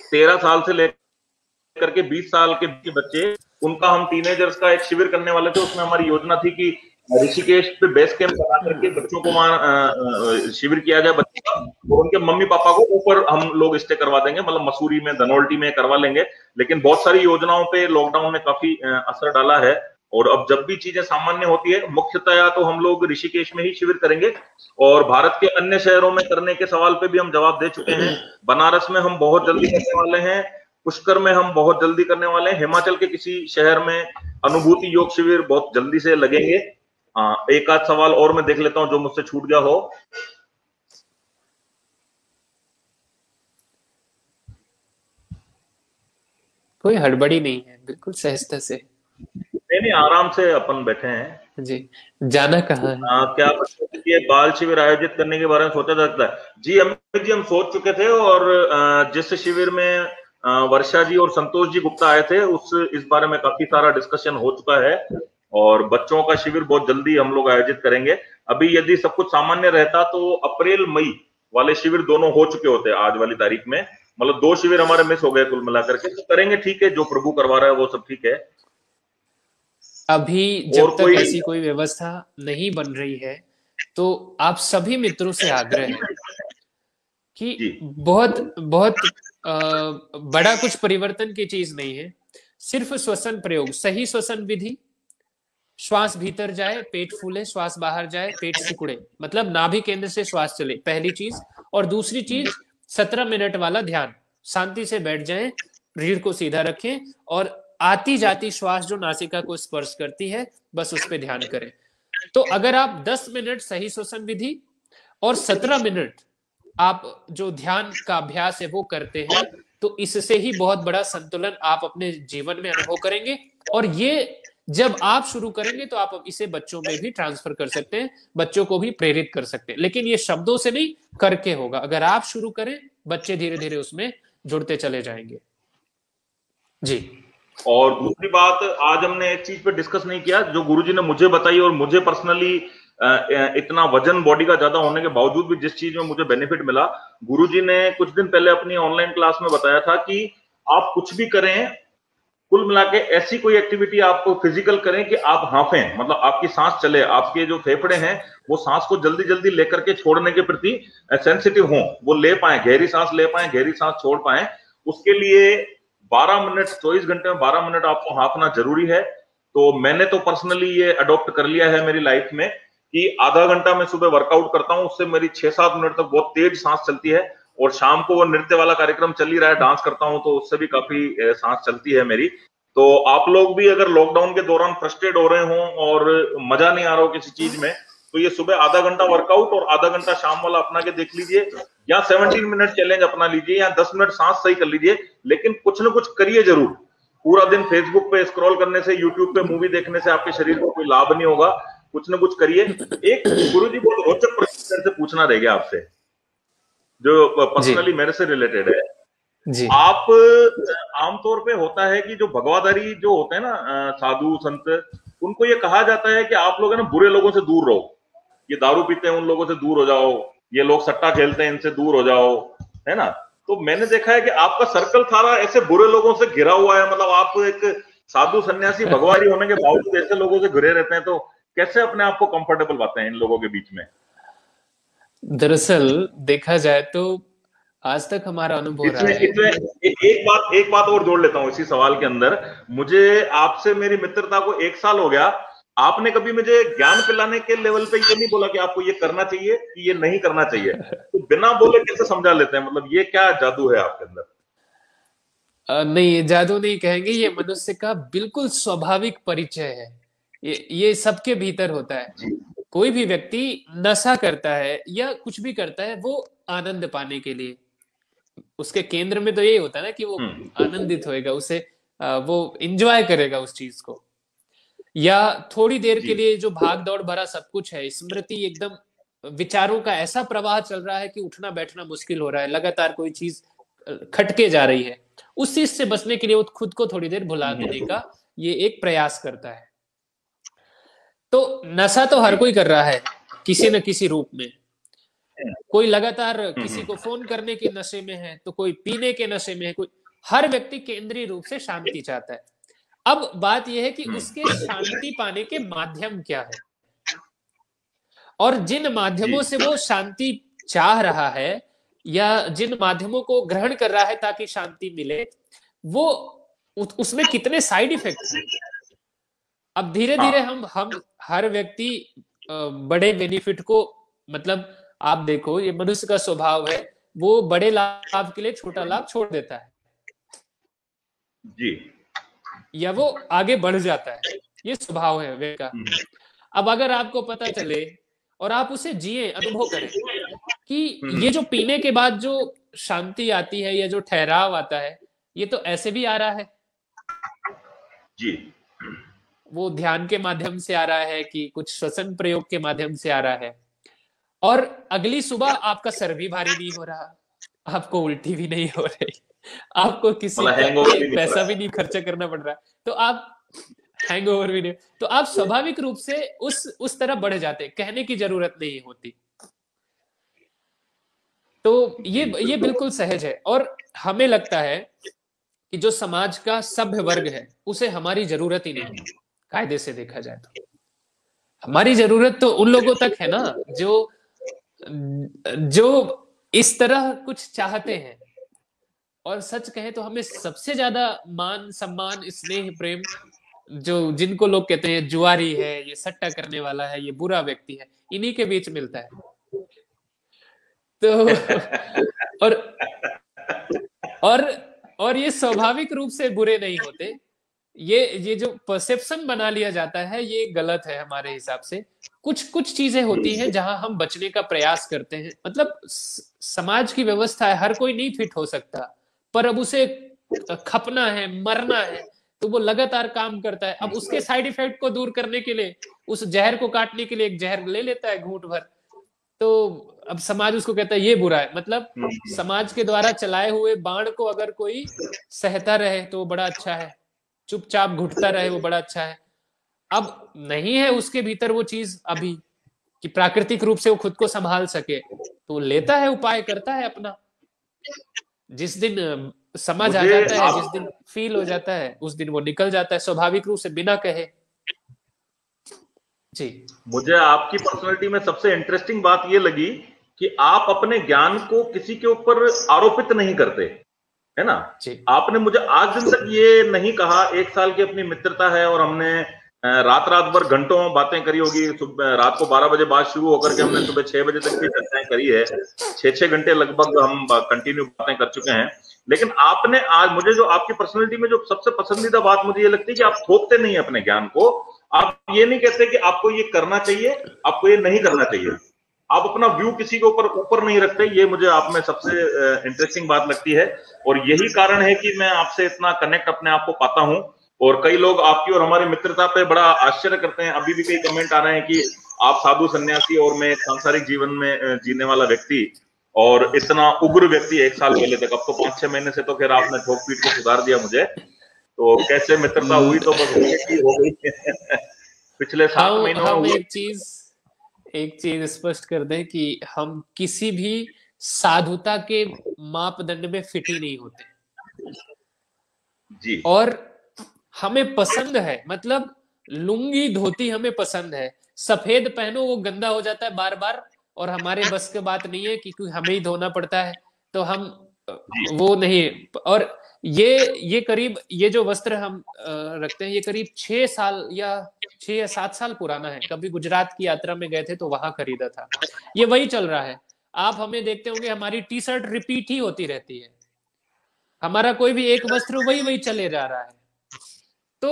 13 साल से लेकर के 20 साल के बच्चे, उनका हम टीनेजर्स का एक शिविर करने वाले थे। उसमें हमारी योजना थी कि ऋषिकेश पे बेस कैंप बना करके बच्चों को वहां शिविर किया जाए बच्चों का, और उनके मम्मी पापा को ऊपर हम लोग स्टे करवा देंगे, मतलब मसूरी में, धनौल्टी में करवा लेंगे। लेकिन बहुत सारी योजनाओं पे लॉकडाउन ने काफी असर डाला है और अब जब भी चीजें सामान्य होती है, मुख्यतया तो हम लोग ऋषिकेश में ही शिविर करेंगे। और भारत के अन्य शहरों में करने के सवाल पे भी हम जवाब दे चुके हैं। बनारस में हम बहुत जल्दी करने वाले हैं, पुष्कर में हम बहुत जल्दी करने वाले हैं, हिमाचल के किसी शहर में अनुभूति योग शिविर बहुत जल्दी से लगेंगे। एक आध सवाल और मैं देख लेता हूं जो मुझसे छूट गया हो। कोई हड़बड़ी नहीं है, बिल्कुल सहजता से। नहीं, आराम से अपन बैठे हैं जी। जाना कहाँ है? क्या बच्चों के लिए बाल शिविर आयोजित करने के बारे में सोचा जाता है? जी अमित जी, हम सोच चुके थे और जिस शिविर में वर्षा जी और संतोष जी गुप्ता आए थे इस बारे में काफी सारा डिस्कशन हो चुका है और बच्चों का शिविर बहुत जल्दी हम लोग आयोजित करेंगे। अभी यदि सब कुछ सामान्य रहता तो अप्रैल मई वाले शिविर दोनों हो चुके होते आज वाली तारीख में, मतलब 2 शिविर हमारे मिस हो गए कुल मिलाकर के। तो करेंगे, ठीक है, जो प्रभु करवा रहा है वो सब ठीक है। अभी जब तक ऐसी कोई व्यवस्था नहीं बन रही है तो आप सभी मित्रों से आग्रह है कि बहुत बहुत बड़ा कुछ परिवर्तन की चीज नहीं है, सिर्फ श्वसन प्रयोग, सही श्वसन विधि, श्वास भीतर जाए, पेट फूले, श्वास बाहर जाए, पेट सिकुड़े, मतलब नाभि केंद्र से श्वास चले, पहली चीज। और दूसरी चीज 17 मिनट वाला ध्यान, शांति से बैठ जाएं, रीढ़ को सीधा रखें और आती जाती श्वास जो नासिका को स्पर्श करती है बस उस पर ध्यान करें। तो अगर आप 10 मिनट सही श्वसन विधि और 17 मिनट आप जो ध्यान का अभ्यास है वो करते हैं तो इससे ही बहुत बड़ा संतुलन आप अपने जीवन में अनुभव करेंगे। और ये जब आप शुरू करेंगे तो आप इसे बच्चों में भी ट्रांसफर कर सकते हैं, बच्चों को भी प्रेरित कर सकते हैं, लेकिन ये शब्दों से नहीं करके होगा। अगर आप शुरू करें बच्चे धीरे धीरे उसमें जुड़ते चले जाएंगे। जी। और दूसरी बात, आज हमने एक चीज पे डिस्कस नहीं किया जो गुरुजी ने मुझे बताई और मुझे पर्सनली इतना वजन बॉडी का ज्यादा होने के बावजूद भी जिस चीज में मुझे बेनिफिट मिला, गुरुजी ने कुछ दिन पहले अपनी ऑनलाइन क्लास में बताया था कि आप कुछ भी करें, कुल मिला के ऐसी कोई एक्टिविटी आप फिजिकल करें कि आप हांफें, मतलब आपकी सांस चले, आपके जो फेफड़े हैं वो सांस को जल्दी जल्दी लेकर के छोड़ने के प्रति सेंसिटिव हों, वो ले पाए, गहरी सांस ले पाए, गहरी सांस छोड़ पाए। उसके लिए 12 मिनट, 24 घंटे में 12 मिनट आपको हांफना जरूरी है। तो मैंने तो पर्सनली ये अडॉप्ट कर लिया है मेरी लाइफ में कि आधा घंटा मैं सुबह वर्कआउट करता हूं, उससे मेरी 6-7 मिनट तक बहुत तेज सांस चलती है। और शाम को वो नृत्य वाला कार्यक्रम चल ही रहा है, डांस करता हूं तो उससे भी काफी सांस चलती है मेरी। तो आप लोग भी अगर लॉकडाउन के दौरान फ्रस्ट्रेट हो रहे हो और मजा नहीं आ रहा हो किसी चीज में, तो ये सुबह आधा घंटा वर्कआउट और आधा घंटा शाम वाला अपना के देख लीजिए, या 17 मिनट चैलेंज अपना लीजिए, या 10 मिनट सांस सही कर लीजिए, लेकिन कुछ ना कुछ करिए जरूर। पूरा दिन फेसबुक पे स्क्रॉल करने से, यूट्यूब पे मूवी देखने से आपके शरीर को कोई लाभ नहीं होगा, कुछ ना कुछ करिए। एक गुरुजी बहुत रोचक प्रश्न से पूछना रह गया आपसे, जो पर्सनली मेरे से रिलेटेड है। जी। आप आमतौर पे होता है कि जो भगवाधारी जो होते हैं ना साधु संत, उनको ये कहा जाता है कि आप लोग है ना बुरे लोगों से दूर रहो, ये दारू पीते हैं उन लोगों से दूर हो जाओ, ये लोग सट्टा खेलते हैं इनसे दूर हो जाओ, है ना। तो मैंने देखा है कि आपका सर्कल सारा ऐसे बुरे लोगों से घिरा हुआ है, मतलब आप एक साधु सन्यासी भगवारी होने के बावजूद ऐसे लोगों से घिरे रहते हैं, तो कैसे अपने आप को कंफर्टेबल पाते हैं इन लोगों के बीच में? दरअसल देखा जाए तो आज तक हमारा अनुभव रहा है। एक बात और जोड़ लेता हूं इसी सवाल के अंदर। मुझे आपसे मेरी मित्रता को 1 साल हो गया, आपने कभी मुझे ज्ञान पिलाने के लेवल पे ये नहीं बोला कि आपको ये करना चाहिए कि ये नहीं करना चाहिए, तो बिना बोले कैसे समझा लेते हैं? मतलब ये क्या जादू है आपके अंदर? नहीं, जादू नहीं कहेंगे, ये मनुष्य का बिल्कुल स्वाभाविक परिचय है। ये सबके भीतर होता है। कोई भी व्यक्ति नशा करता है या कुछ भी करता है वो आनंद पाने के लिए, उसके केंद्र में तो यही होता है ना कि वो आनंदित होएगा, उसे वो एंजॉय करेगा उस चीज को। या थोड़ी देर के लिए जो भाग दौड़ भरा सब कुछ है, स्मृति एकदम विचारों का ऐसा प्रवाह चल रहा है कि उठना बैठना मुश्किल हो रहा है, लगातार कोई चीज खटके जा रही है, उस चीज से बचने के लिए वो खुद को थोड़ी देर भुला देने का ये एक प्रयास करता है। तो नशा तो हर कोई कर रहा है किसी न किसी रूप में। कोई लगातार किसी को फोन करने के नशे में है, तो कोई पीने के नशे में है, कोई, हर व्यक्ति केंद्रीय रूप से शांति चाहता है। अब बात यह है कि उसके शांति पाने के माध्यम क्या है, और जिन माध्यमों से वो शांति चाह रहा है या जिन माध्यमों को ग्रहण कर रहा है ताकि शांति मिले, वो उसमें कितने साइड इफेक्ट हैं। अब धीरे धीरे हम हर व्यक्ति बड़े बेनिफिट को, मतलब आप देखो ये मनुष्य का स्वभाव है, वो बड़े लाभ के लिए छोटा लाभ छोड़ देता है जी, या वो आगे बढ़ जाता है, ये स्वभाव है व्यक्ति का। अब अगर आपको पता चले और आप उसे जिए, अनुभव करें कि ये जो पीने के बाद जो शांति आती है या जो ठहराव आता है, ये तो ऐसे भी आ रहा है जी, वो ध्यान के माध्यम से आ रहा है कि कुछ श्वसन प्रयोग के माध्यम से आ रहा है, और अगली सुबह आपका सर भी भारी नहीं हो रहा, आपको उल्टी भी नहीं हो रही, आपको किसी पैसा भी नहीं खर्चा करना पड़ रहा, तो आप हैंगओवर भी नहीं, तो आप स्वाभाविक रूप से उस तरफ बढ़ जाते, कहने की जरूरत नहीं होती। तो ये बिल्कुल सहज है, और हमें लगता है कि जो समाज का सभ्य वर्ग है उसे हमारी जरूरत ही नहीं, कायदे से देखा जाए तो हमारी जरूरत तो उन लोगों तक है ना जो इस तरह कुछ चाहते हैं। और सच कहें तो हमें सबसे ज्यादा मान सम्मान स्नेह प्रेम जो जिनको लोग कहते हैं जुआरी है, ये सट्टा करने वाला है, ये बुरा व्यक्ति है, इन्हीं के बीच मिलता है। तो और और और ये स्वाभाविक रूप से बुरे नहीं होते। ये जो परसेप्शन बना लिया जाता है, ये गलत है हमारे हिसाब से। कुछ कुछ चीजें होती हैं जहां हम बचने का प्रयास करते हैं। मतलब समाज की व्यवस्था है, हर कोई नहीं फिट हो सकता, पर अब उसे खपना है, मरना है, तो वो लगातार काम करता है। अब उसके साइड इफेक्ट को दूर करने के लिए, उस जहर को काटने के लिए एक जहर ले लेता है घूंट भर। तो अब समाज उसको कहता है ये बुरा है। मतलब समाज के द्वारा चलाए हुए बाण को अगर कोई सहता रहे तो वो बड़ा अच्छा है, चुपचाप घुटता रहे वो बड़ा अच्छा है। अब नहीं है उसके भीतर वो चीज अभी कि प्राकृतिक रूप से वो खुद को संभाल सके, तो लेता है उपाय, करता है अपना। जिस दिन समझ आ जाता है, जिस दिन फील हो जाता है, उस दिन वो निकल जाता है स्वाभाविक रूप से, बिना कहे। जी, मुझे आपकी पर्सनालिटी में सबसे इंटरेस्टिंग बात ये लगी कि आप अपने ज्ञान को किसी के ऊपर आरोपित नहीं करते, है ना। आपने मुझे आज दिन तक ये नहीं कहा, 1 साल की अपनी मित्रता है और हमने रात भर घंटों बातें करी होगी। रात को 12 बजे बात शुरू होकर के हमने सुबह 6 बजे तक भी चर्चाएं करी है, 6 घंटे लगभग हम कंटिन्यू बातें कर चुके हैं। लेकिन आपने आज मुझे जो आपकी पर्सनैलिटी में जो सबसे पसंदीदा बात मुझे ये लगती है कि आप थोपते नहीं है अपने ज्ञान को। आप ये नहीं कहते कि आपको ये करना चाहिए, आपको ये नहीं करना चाहिए। आप अपना व्यू किसी के ऊपर नहीं रखते। ये मुझे आप में सबसे इंटरेस्टिंग बात लगती है और यही कारण है कि मैं आपसे इतना कनेक्ट अपने आप को पाता हूं। और कई लोग आपकी और हमारी मित्रता पे बड़ा आश्चर्य करते हैं। अभी भी कई कमेंट आ रहे हैं कि आप साधु सन्यासी और मैं सांसारिक जीवन में जीने वाला व्यक्ति और इतना उग्र व्यक्ति 1 साल पहले तक। अब तो 5-6 महीने से तो खैर आपने ठोक पीट को सुधार दिया मुझे। तो कैसे मित्रता हुई तो बस हो गई पिछले 7 महीनों में। एक चीज स्पष्ट कर दें कि हम किसी भी साधुता के मापदंड में फिट ही नहीं होते जी। और हमें पसंद है, मतलब लुंगी धोती हमें पसंद है। सफेद पहनो वो गंदा हो जाता है बार बार और हमारे बस की बात नहीं है क्योंकि हमें ही धोना पड़ता है, तो हम वो नहीं। और ये करीब, ये जो वस्त्र हम रखते हैं, ये करीब 6 साल या 6 या 7 साल पुराना है। कभी गुजरात की यात्रा में गए थे तो वहां खरीदा था। ये वही चल रहा है। आप हमें देखते होंगे, हमारी टी शर्ट रिपीट ही होती रहती है। हमारा कोई भी एक वस्त्र वही चले जा रहा है। तो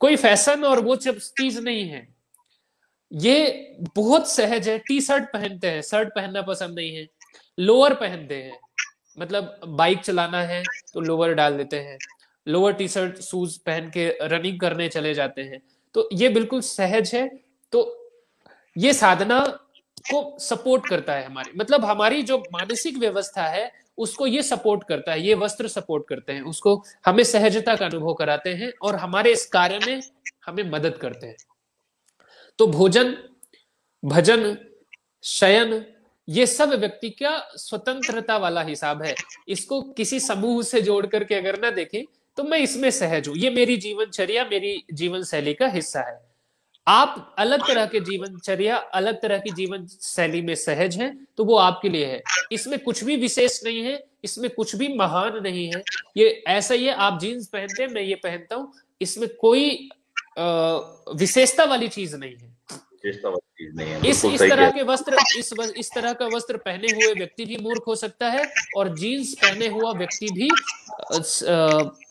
कोई फैशन और वो सब चीज नहीं है। ये बहुत सहज है। टी शर्ट पहनते हैं, शर्ट पहनना पसंद नहीं है, लोअर पहनते हैं। मतलब बाइक चलाना है तो लोअर डाल देते हैं, लोअर टी शर्ट शूज पहन के रनिंग करने चले जाते हैं। तो ये बिल्कुल सहज है। तो ये साधना को सपोर्ट करता है हमारी, मतलब हमारी जो मानसिक व्यवस्था है उसको ये सपोर्ट करता है। ये वस्त्र सपोर्ट करते हैं उसको, हमें सहजता का अनुभव कराते हैं और हमारे इस कार्य में हमें मदद करते हैं। तो भोजन, भजन, शयन, ये सब व्यक्ति का स्वतंत्रता वाला हिसाब है। इसको किसी समूह से जोड़ करके अगर ना देखें तो मैं इसमें सहज हूं। ये मेरी जीवनचर्या, मेरी जीवन शैली का हिस्सा है। आप अलग तरह के जीवनचर्या, अलग तरह की जीवन शैली में सहज हैं तो वो आपके लिए है। इसमें कुछ भी विशेष नहीं है, इसमें कुछ भी महान नहीं है। ये ऐसा ही है, आप जीन्स पहनते हैं, मैं ये पहनता हूं, इसमें कोई विशेषता वाली चीज नहीं है। इस तरह के वस्त्र, इस तरह का वस्त्र पहने हुए व्यक्ति भी मूर्ख हो सकता है और जीन्स पहने हुआ व्यक्ति भी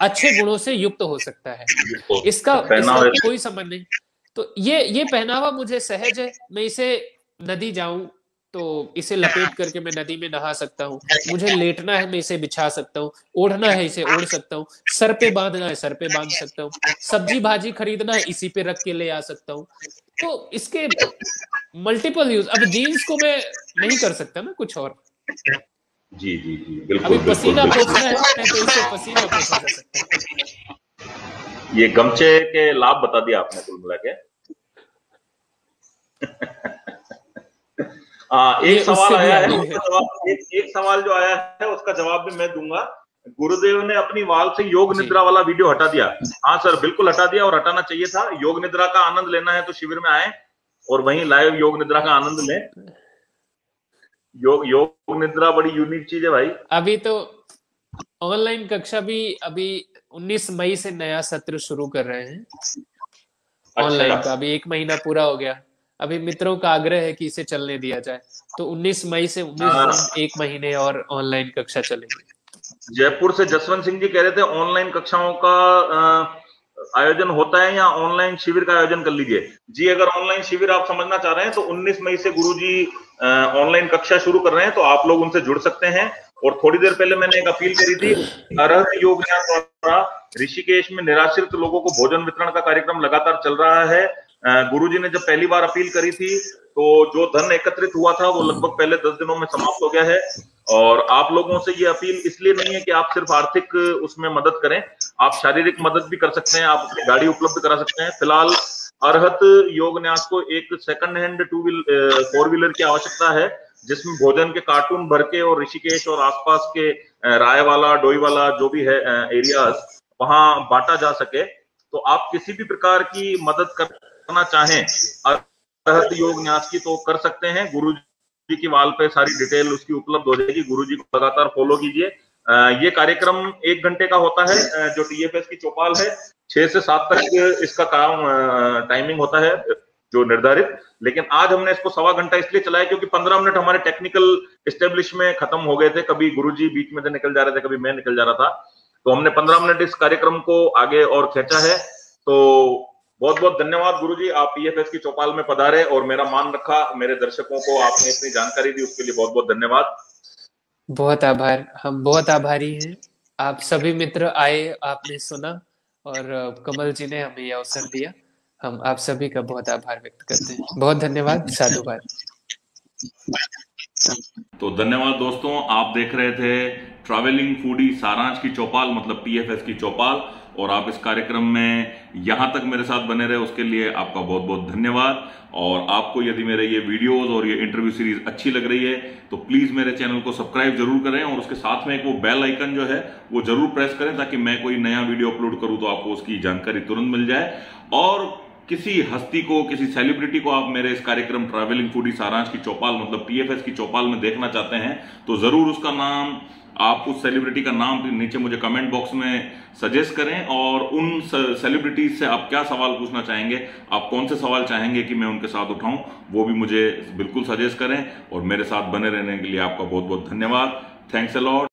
अच्छे गुणों से युक्त हो सकता है। इसका कोई संबंध नहीं। तो ये पहनावा मुझे सहज है। मैं इसे नदी जाऊं तो इसे लपेट करके मैं नदी में नहा सकता हूँ। मुझे लेटना है, मैं इसे बिछा सकता हूँ। ओढ़ना है, इसे ओढ़ सकता हूँ। सर पे बांधना है, सर पे बांध सकता हूँ। सब्जी भाजी खरीदना है, इसी पे रख के ले आ सकता हूँ। तो इसके मल्टीपल यूज। अब जीन्स को मैं नहीं कर सकता ना कुछ और। जी जी जी बिल्कुल। अभी पसीना पोंछना है, मैं तो इसे पसीना पोंछा जा सकता है। ये गमछे के लाभ बता दिया आपने कुल मिला के। एक सवाल आया है, एक सवाल जो आया है उसका जवाब भी मैं दूंगा। गुरुदेव ने अपनी वाल से योग निद्रा वाला वीडियो हटा दिया। हाँ सर, बिल्कुल हटा दिया और हटाना चाहिए था। योग निद्रा का आनंद लेना है तो शिविर में आए और वहीं लाइव योग निद्रा का आनंद लें। योग निद्रा बड़ी यूनिक चीज है भाई। अभी तो ऑनलाइन कक्षा भी अभी 19 मई से नया सत्र शुरू कर रहे हैं। ऑनलाइन का अभी 1 महीना पूरा हो गया। अभी मित्रों का आग्रह है कि इसे चलने दिया जाए, तो 19 मई से 19 जून 1 महीने और ऑनलाइन कक्षा चलेगी। जयपुर से जसवंत सिंह जी कह रहे थे ऑनलाइन कक्षाओं का आयोजन होता है या ऑनलाइन शिविर का आयोजन कर लीजिए। जी, अगर ऑनलाइन शिविर आप समझना चाह रहे हैं तो 19 मई से गुरुजी ऑनलाइन कक्षा शुरू कर रहे हैं, तो आप लोग उनसे जुड़ सकते हैं। और थोड़ी देर पहले मैंने एक अपील करी थी, अर्हत योग द्वारा ऋषिकेश में निराश्रित लोगों को भोजन वितरण का कार्यक्रम लगातार चल रहा है। गुरुजी ने जब पहली बार अपील करी थी तो जो धन एकत्रित हुआ था वो लगभग पहले 10 दिनों में समाप्त हो गया है। और आप लोगों से ये अपील इसलिए नहीं है कि आप सिर्फ आर्थिक उसमें मदद करें, आप शारीरिक मदद भी कर सकते हैं, आप अपनी गाड़ी उपलब्ध करा सकते हैं। फिलहाल अर्हत योग न्यास को एक सेकंड हैंड 4 व्हीलर की आवश्यकता है, जिसमें भोजन के कार्टून भर के और ऋषिकेश और आसपास के रायवाला, डोईवाला जो भी है एरियाज, वहां बांटा जा सके। तो आप किसी भी प्रकार की मदद करना चाहें अर्हत योग न्यास की तो कर सकते हैं। गुरुजी की वाल पे सारी डिटेल उसकी उपलब्ध हो जाएगी। गुरुजी को लगातार फॉलो कीजिए। ये कार्यक्रम 1 घंटे का होता है, जो टीएफएस की चौपाल है 6 से 7 तक इसका काम टाइमिंग होता है जो निर्धारित। लेकिन आज हमने इसको 1.25 घंटा इसलिए चलाया क्योंकि 15 मिनट हमारे टेक्निकल एस्टेब्लिश में खत्म हो गए थे। कभी गुरुजी बीच में से निकल जा रहे थे, कभी मैं निकल जा रहा था, तो हमने 15 मिनट इस कार्यक्रम को आगे और खींचा है। तो बहुत बहुत धन्यवाद गुरुजी, आप टीएफएस की चौपाल में पधारे और मेरा मान रखा, मेरे दर्शकों को आपने इतनी जानकारी दी, उसके लिए बहुत बहुत धन्यवाद। बहुत आभार, हम बहुत आभारी हैं। आप सभी मित्र आए, आपने सुना और कमल जी ने हमें यह अवसर दिया। हम आप सभी का बहुत आभार व्यक्त करते हैं। बहुत धन्यवाद, साधुवाद। तो धन्यवाद दोस्तों, आप देख रहे थे ट्रैवलिंग फूडी सारांश की चौपाल, मतलब टीएफएस की चौपाल, और आप इस कार्यक्रम में यहां तक मेरे साथ बने रहे उसके लिए आपका बहुत बहुत धन्यवाद। और आपको यदि मेरे ये वीडियोस और ये इंटरव्यू सीरीज अच्छी लग रही है तो प्लीज मेरे चैनल को सब्सक्राइब जरूर करें और उसके साथ में एक वो बेल आइकन जो है वो जरूर प्रेस करें, ताकि मैं कोई नया वीडियो अपलोड करूं तो आपको उसकी जानकारी तुरंत मिल जाए। और किसी हस्ती को, किसी सेलिब्रिटी को आप मेरे इस कार्यक्रम ट्रैवलिंग फूडी सारांश की चौपाल, मतलब टीएफएस की चौपाल में देखना चाहते हैं तो जरूर उसका नाम, आप उस सेलिब्रिटी का नाम नीचे मुझे कमेंट बॉक्स में सजेस्ट करें। और उन सेलिब्रिटीज से आप क्या सवाल पूछना चाहेंगे, आप कौन से सवाल चाहेंगे कि मैं उनके साथ उठाऊं, वो भी मुझे बिल्कुल सजेस्ट करें। और मेरे साथ बने रहने के लिए आपका बहुत बहुत धन्यवाद। Thanks a lot.